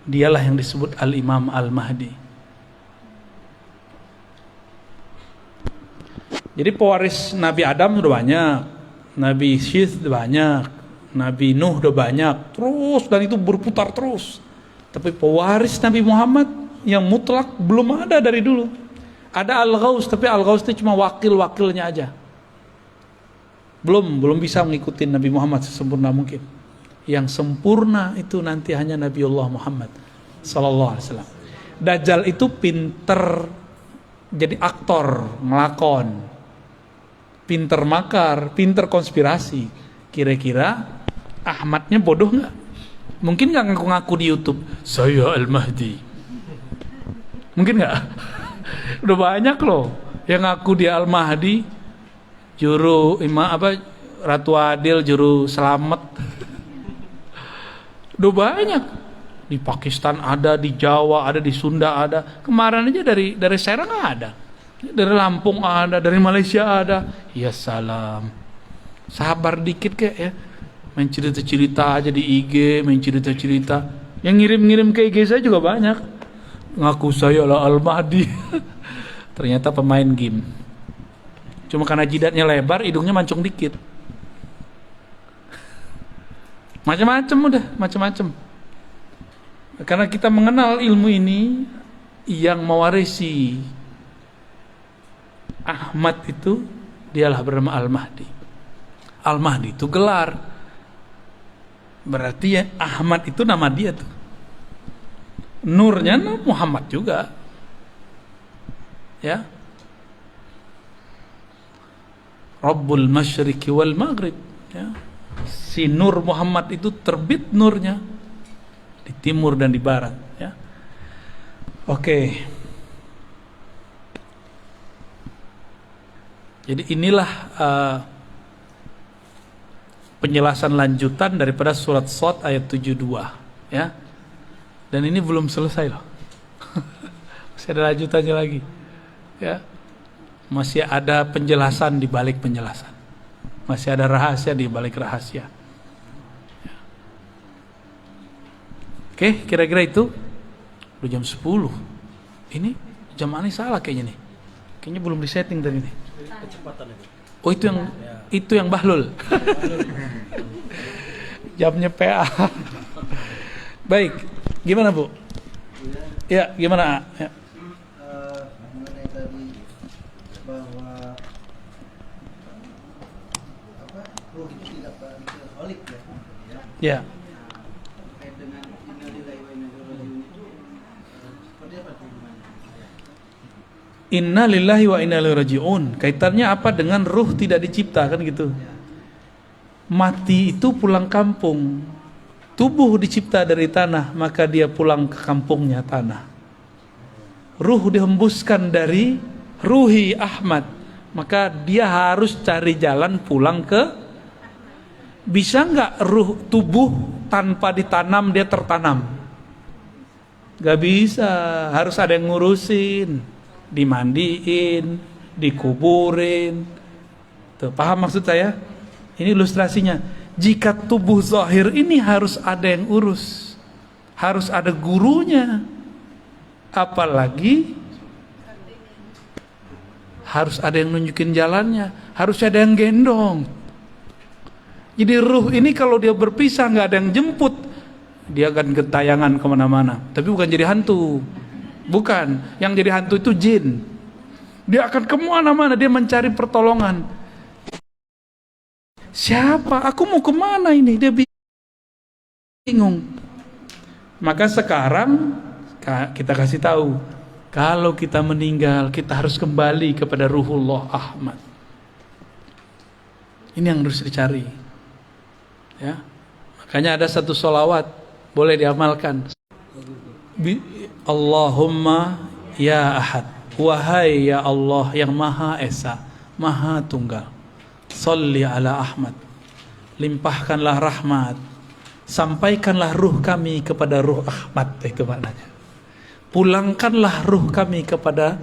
Dialah yang disebut Al-Imam Al-Mahdi. Jadi pewaris Nabi Adam sudah banyak, Nabi Syith sudah banyak, Nabi Nuh sudah banyak, terus, dan itu berputar terus. Tapi pewaris Nabi Muhammad yang mutlak belum ada dari dulu. Ada Al-Ghaus, tapi Al-Ghaus itu cuma wakil-wakilnya aja. Belum bisa mengikuti Nabi Muhammad sesempurna mungkin. Yang sempurna itu nanti hanya Nabiullah Muhammad sallallahu alaihi wasallam. Dajjal itu pinter jadi aktor, ngelakon. Pinter makar, pinter konspirasi. Kira-kira Ahmadnya bodoh nggak? Mungkin nggak ngaku-ngaku di YouTube, saya Al-Mahdi. Mungkin nggak? Udah banyak loh yang ngaku dia Al-Mahdi. Juru Ratu Adil, juru selamat. Udah banyak. Di Pakistan ada, di Jawa ada, di Sunda ada. Kemarin aja dari Serang ada. Dari Lampung ada, dari Malaysia ada. Ya salam. Sabar dikit kek ya. Main cerita-cerita aja di IG, main cerita-cerita. Yang ngirim-ngirim ke IG saya juga banyak. Ngaku saya lah Al-Mahdi. Ternyata pemain game. Cuma karena jidatnya lebar, hidungnya mancung dikit. Macam-macam udah, macam-macam. Karena kita mengenal ilmu ini, yang mewarisi Ahmad itu dialah bernama Al-Mahdi. Al-Mahdi itu gelar. Berarti ya Ahmad itu nama dia tuh. Nurnya Muhammad juga. Ya. Rabbul Masyriqi wal Maghrib, ya. Si Nur Muhammad itu terbit nurnya di timur dan di barat, ya. Oke. Jadi inilah penjelasan lanjutan daripada surat Shad ayat 72, ya. Dan ini belum selesai loh. Masih ada lanjutannya lagi, ya. Masih ada penjelasan di balik penjelasan. Masih ada rahasia di balik rahasia. Oke, kira-kira itu. Udah jam 10. Ini jam aneh salah kayaknya nih. Kayaknya belum disetting tadi nih. Kecepatan itu. Oh, itu yang Bahlul. Jamnya PA. Baik, gimana Bu? Ya, gimana? Ya. Mengenai tadi bahwa ruh itu tidak ke holik ya. Ya. Terkait dengan innalillahi wa inna ilaihi raji'un itu seperti apa hubungannya? Inna lillahi wa inna ilaihi raji'un. Kaitannya apa dengan ruh tidak dicipta kan gitu. Mati itu pulang kampung. Tubuh dicipta dari tanah, maka dia pulang ke kampungnya tanah. Ruh dihembuskan dari ruhi Ahmad, maka dia harus cari jalan pulang ke. Bisa nggak ruh tubuh tanpa ditanam dia tertanam? Gak bisa, harus ada yang ngurusin, dimandiin, dikuburin. Tuh, paham maksud saya? Ini ilustrasinya. Jika tubuh zahir ini harus ada yang urus, harus ada gurunya, apalagi harus ada yang nunjukin jalannya, harus ada yang gendong. Jadi ruh ini kalau dia berpisah nggak ada yang jemput, dia akan gentayangan kemana-mana. Tapi bukan jadi hantu, bukan. Yang jadi hantu itu jin. Dia akan kemana-mana, dia mencari pertolongan. Siapa? Aku mau kemana ini? Dia bingung. Maka sekarang kita kasih tahu, kalau kita meninggal, kita harus kembali kepada Ruhullah Ahmad. Ini yang harus dicari. Ya, makanya ada satu sholawat boleh diamalkan. Allahumma ya Ahad, wahai ya Allah yang Maha Esa, Maha Tunggal, sholli ala Ahmad, limpahkanlah rahmat, sampaikanlah ruh kami kepada ruh Ahmad. Itu maknanya. Pulangkanlah ruh kami kepada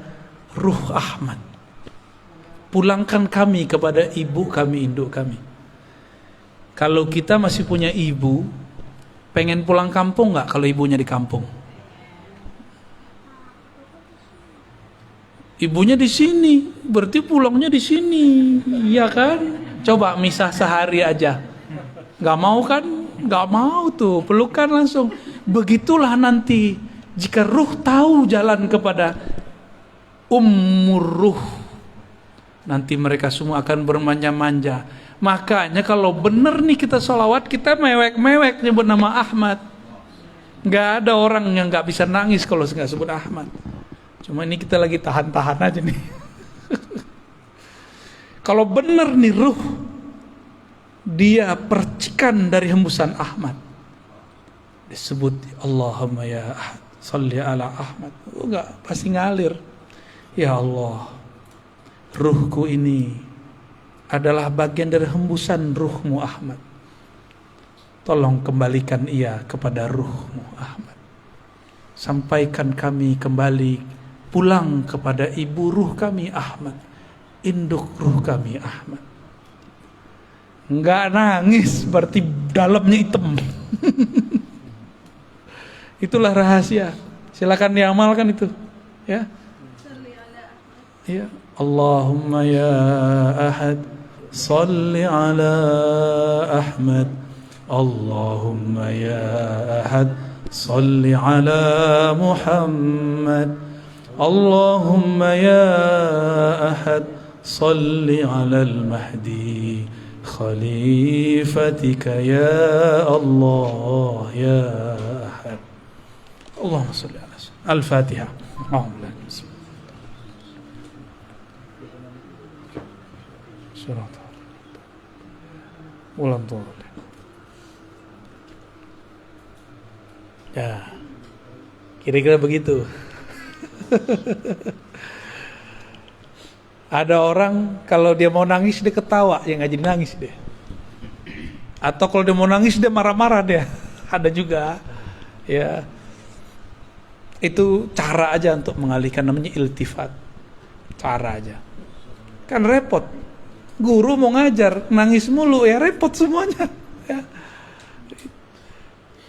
ruh Ahmad. Pulangkan kami kepada ibu kami, induk kami. Kalau kita masih punya ibu, pengen pulang kampung nggak kalau ibunya di kampung? Ibunya di sini, berarti pulangnya di sini, iya kan? Coba misah sehari aja, nggak mau kan? Nggak mau tuh, pelukan langsung. Begitulah nanti jika ruh tahu jalan kepada ummur ruh, nanti mereka semua akan bermanja-manja. Makanya kalau benar nih kita sholawat, kita mewek-mewek nyebut nama Ahmad. Nggak ada orang yang nggak bisa nangis kalau nggak sebut Ahmad. Cuma ini kita lagi tahan-tahan aja nih. Kalau benar nih ruh, dia percikan dari hembusan Ahmad, disebut Allahumma ya Ahad, sholli ala Ahmad. Enggak, pasti ngalir. Ya Allah, ruhku ini adalah bagian dari hembusan ruhmu Ahmad. Tolong kembalikan ia kepada ruhmu Ahmad. Sampaikan kami kembali pulang kepada ibu ruh kami Ahmad, induk ruh kami Ahmad. Enggak nangis berarti dalamnya hitam. Itulah rahasia. Silakan diamalkan itu, ya. Ya, Allahumma ya Ahad, sholli ala Ahmad. Allahumma ya Ahad, sholli ala Muhammad. Allahumma ya Ahad, sholli ala al-Mahdi khalifatika ya Allah ya Ahad. Allahumma sholli ala Al-Fatihah. Ulang turun. Ya, kira-kira begitu. Ada orang kalau dia mau nangis dia ketawa, yang nggak jadi nangis dia. Atau kalau dia mau nangis dia marah-marah dia. Ada juga, ya. Itu cara aja untuk mengalihkan, namanya iltifat. Cara aja. Kan repot. Guru mau ngajar nangis mulu ya repot semuanya. Ya.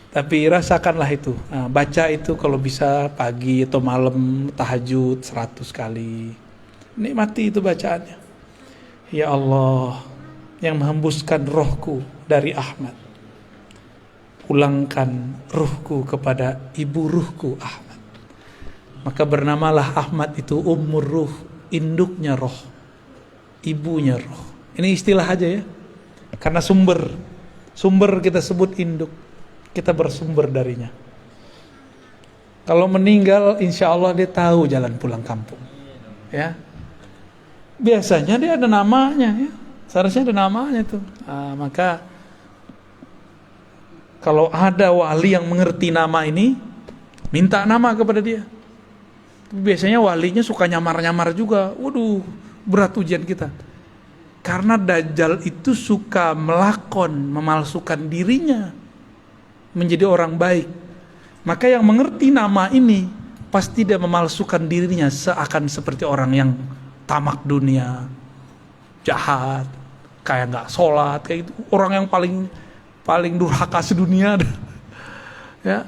Tapi rasakanlah itu. Nah, baca itu kalau bisa pagi atau malam tahajud 100 kali. Nikmati itu bacaannya. Ya Allah yang menghembuskan rohku dari Ahmad, pulangkan ruhku kepada ibu ruhku Ahmad. Maka bernamalah Ahmad itu ummur ruh, induknya roh, ibunya roh. Ini istilah aja ya. Karena sumber kita sebut induk, kita bersumber darinya. Kalau meninggal insya Allah dia tahu jalan pulang kampung, ya. Biasanya dia ada namanya, ya. Seharusnya ada namanya tuh. Nah, maka kalau ada wali yang mengerti nama ini, minta nama kepada dia. Biasanya walinya suka nyamar-nyamar juga. Waduh, berat ujian kita. Karena Dajjal itu suka melakon, memalsukan dirinya menjadi orang baik. Maka yang mengerti nama ini pasti dia memalsukan dirinya seakan seperti orang yang tamak dunia, jahat, kayak nggak sholat, kayak gitu. Orang yang paling durhaka sedunia. Ya,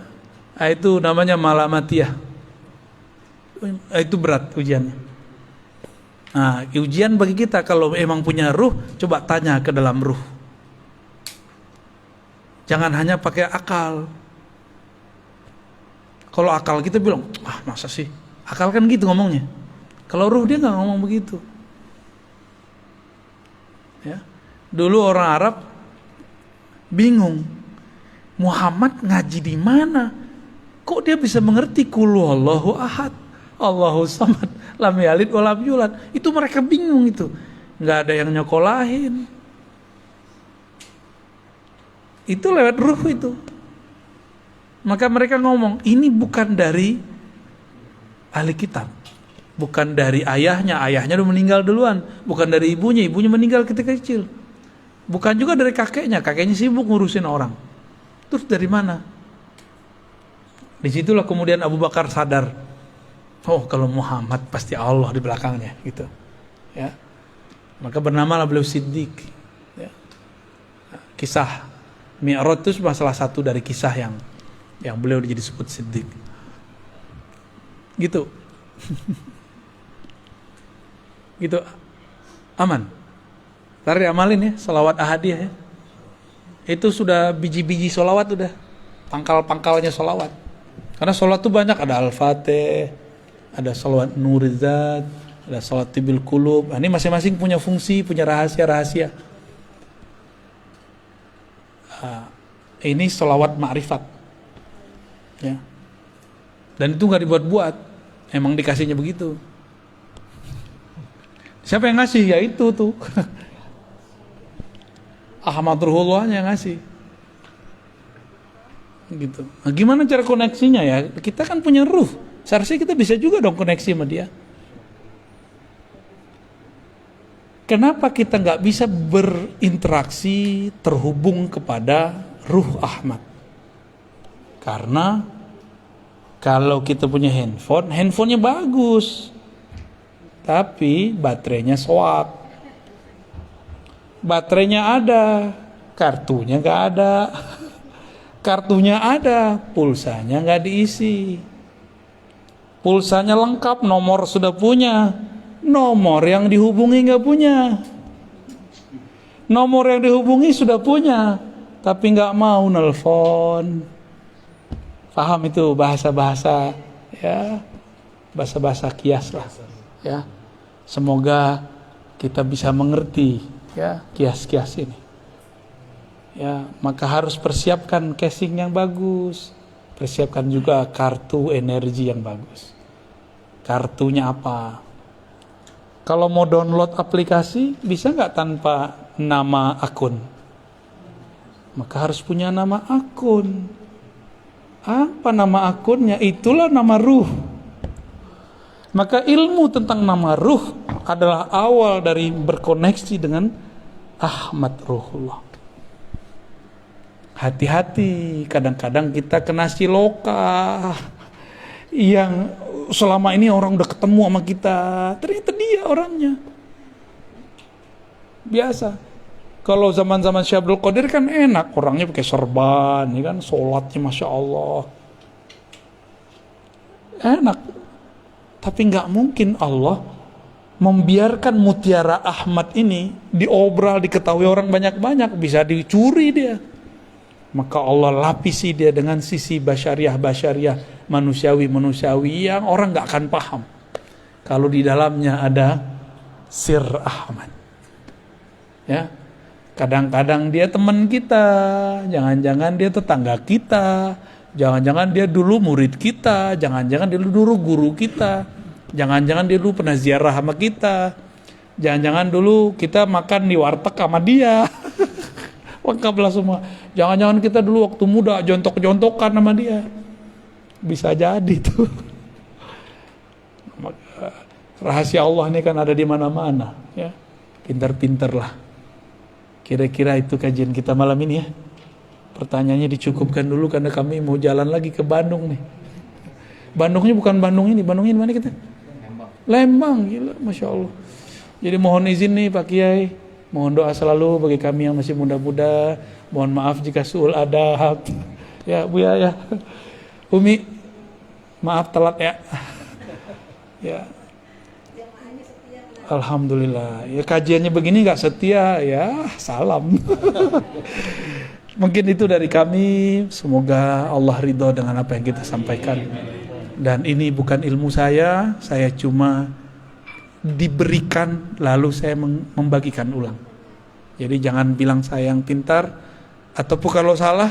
itu namanya malamatiyah. Itu berat ujiannya. Nah, ujian bagi kita kalau emang punya ruh, coba tanya ke dalam ruh. Jangan hanya pakai akal. Kalau akal kita bilang, masa sih? Akal kan gitu ngomongnya. Kalau ruh dia nggak ngomong begitu. Ya. Dulu orang Arab bingung, Muhammad ngaji di mana? Kok dia bisa mengerti qul huwallahu ahad, Allahu samad, lam yalid wa lam yulad? Itu mereka bingung itu. Nggak ada yang nyokolahin. Itu lewat ruh itu. Maka mereka ngomong, ini bukan dari ahli kitab. Bukan dari ayahnya udah meninggal duluan. Bukan dari ibunya meninggal ketika kecil. Bukan juga dari kakeknya sibuk ngurusin orang. Terus dari mana? Disitulah kemudian Abu Bakar sadar, oh kalau Muhammad pasti Allah di belakangnya gitu. Ya. Maka bernamalah beliau Siddiq. Ya. Kisah Mi'raj itu salah satu dari kisah yang beliau jadi disebut Siddiq. Gitu. Gitu. Aman. Ntar diamalin ya, sholawat ahadiyah ya. Itu sudah biji-biji sholawat udah. Pangkal-pangkalnya sholawat. Karena sholawat itu banyak, ada Al-Fatih, ada sholawat Nurizat, ada sholawat Tibil Qulub. Nah, ini masing-masing punya fungsi, punya rahasia-rahasia. Ini sholawat ma'rifat. Ya. Dan itu gak dibuat-buat. Emang dikasihnya begitu. Siapa yang ngasih? Ya itu tuh. Ahmad Ruhullahnya yang ngasih. Gitu. Nah, gimana cara koneksinya ya? Kita kan punya ruh. Seharusnya kita bisa juga dong koneksi sama dia. Kenapa kita nggak bisa berinteraksi, terhubung kepada ruh Ahmad? Karena kalau kita punya handphonenya bagus, tapi baterainya soak. Baterainya ada, kartunya nggak ada. Kartunya ada, pulsanya nggak diisi. Pulsanya lengkap, nomor sudah punya, nomor yang dihubungi nggak punya. Nomor yang dihubungi sudah punya, tapi nggak mau nelpon. Paham itu bahasa-bahasa ya, bahasa-bahasa kias lah ya. Semoga kita bisa mengerti ya kias-kias ini. Ya, maka harus persiapkan casing yang bagus. Persiapkan juga kartu energi yang bagus. Kartunya apa? Kalau mau download aplikasi, bisa nggak tanpa nama akun? Maka harus punya nama akun. Apa nama akunnya? Itulah nama ruh. Maka ilmu tentang nama ruh adalah awal dari berkoneksi dengan Ahmad Ruhullah. Hati-hati, kadang-kadang kita kena siloka yang selama ini orang udah ketemu sama kita, ternyata dia orangnya. Biasa. Kalau zaman-zaman Syekh Abdul Qadir kan enak, orangnya pakai serban, ya kan, sholatnya Masya Allah. Enak. Tapi nggak mungkin Allah membiarkan mutiara Ahmad ini diobral, diketahui orang banyak-banyak, bisa dicuri dia. Maka Allah lapisi dia dengan sisi basyariah, manusiawi yang orang gak akan paham kalau di dalamnya ada sir Ahmad. Ya, kadang-kadang dia teman kita, jangan-jangan dia tetangga kita, jangan-jangan dia dulu murid kita, jangan-jangan dia dulu guru kita, jangan-jangan dia dulu pernah ziarah sama kita, jangan-jangan dulu kita makan di warteg sama dia. Lengkaplah semua. Jangan-jangan kita dulu waktu muda jontok-jontokan sama dia. Bisa jadi tuh. Rahasia Allah ini kan ada di mana-mana, ya. Pintar-pintarlah. Kira-kira itu kajian kita malam ini ya. Pertanyaannya dicukupkan dulu karena kami mau jalan lagi ke Bandung nih. Bandungnya bukan Bandung ini mana kita? Lembang, gila, Masya Allah. Jadi mohon izin nih Pak Kiai. Mohon doa selalu bagi kami yang masih muda-muda. Mohon maaf jika suul adab. Ya Bu ya. Umi, maaf telat ya. Ya. Alhamdulillah. Ya kajiannya begini nggak setia ya, salam. Mungkin itu dari kami. Semoga Allah ridho dengan apa yang kita sampaikan. Dan ini bukan ilmu saya cuma diberikan lalu saya membagikan ulang. Jadi jangan bilang saya yang pintar, ataupun kalau salah,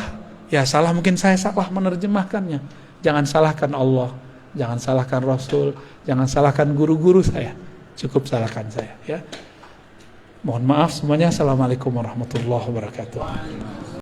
ya salah mungkin saya salah menerjemahkannya. Jangan salahkan Allah, jangan salahkan Rasul, jangan salahkan guru-guru saya. Cukup salahkan saya, ya. Mohon maaf semuanya. Assalamualaikum warahmatullahi wabarakatuh.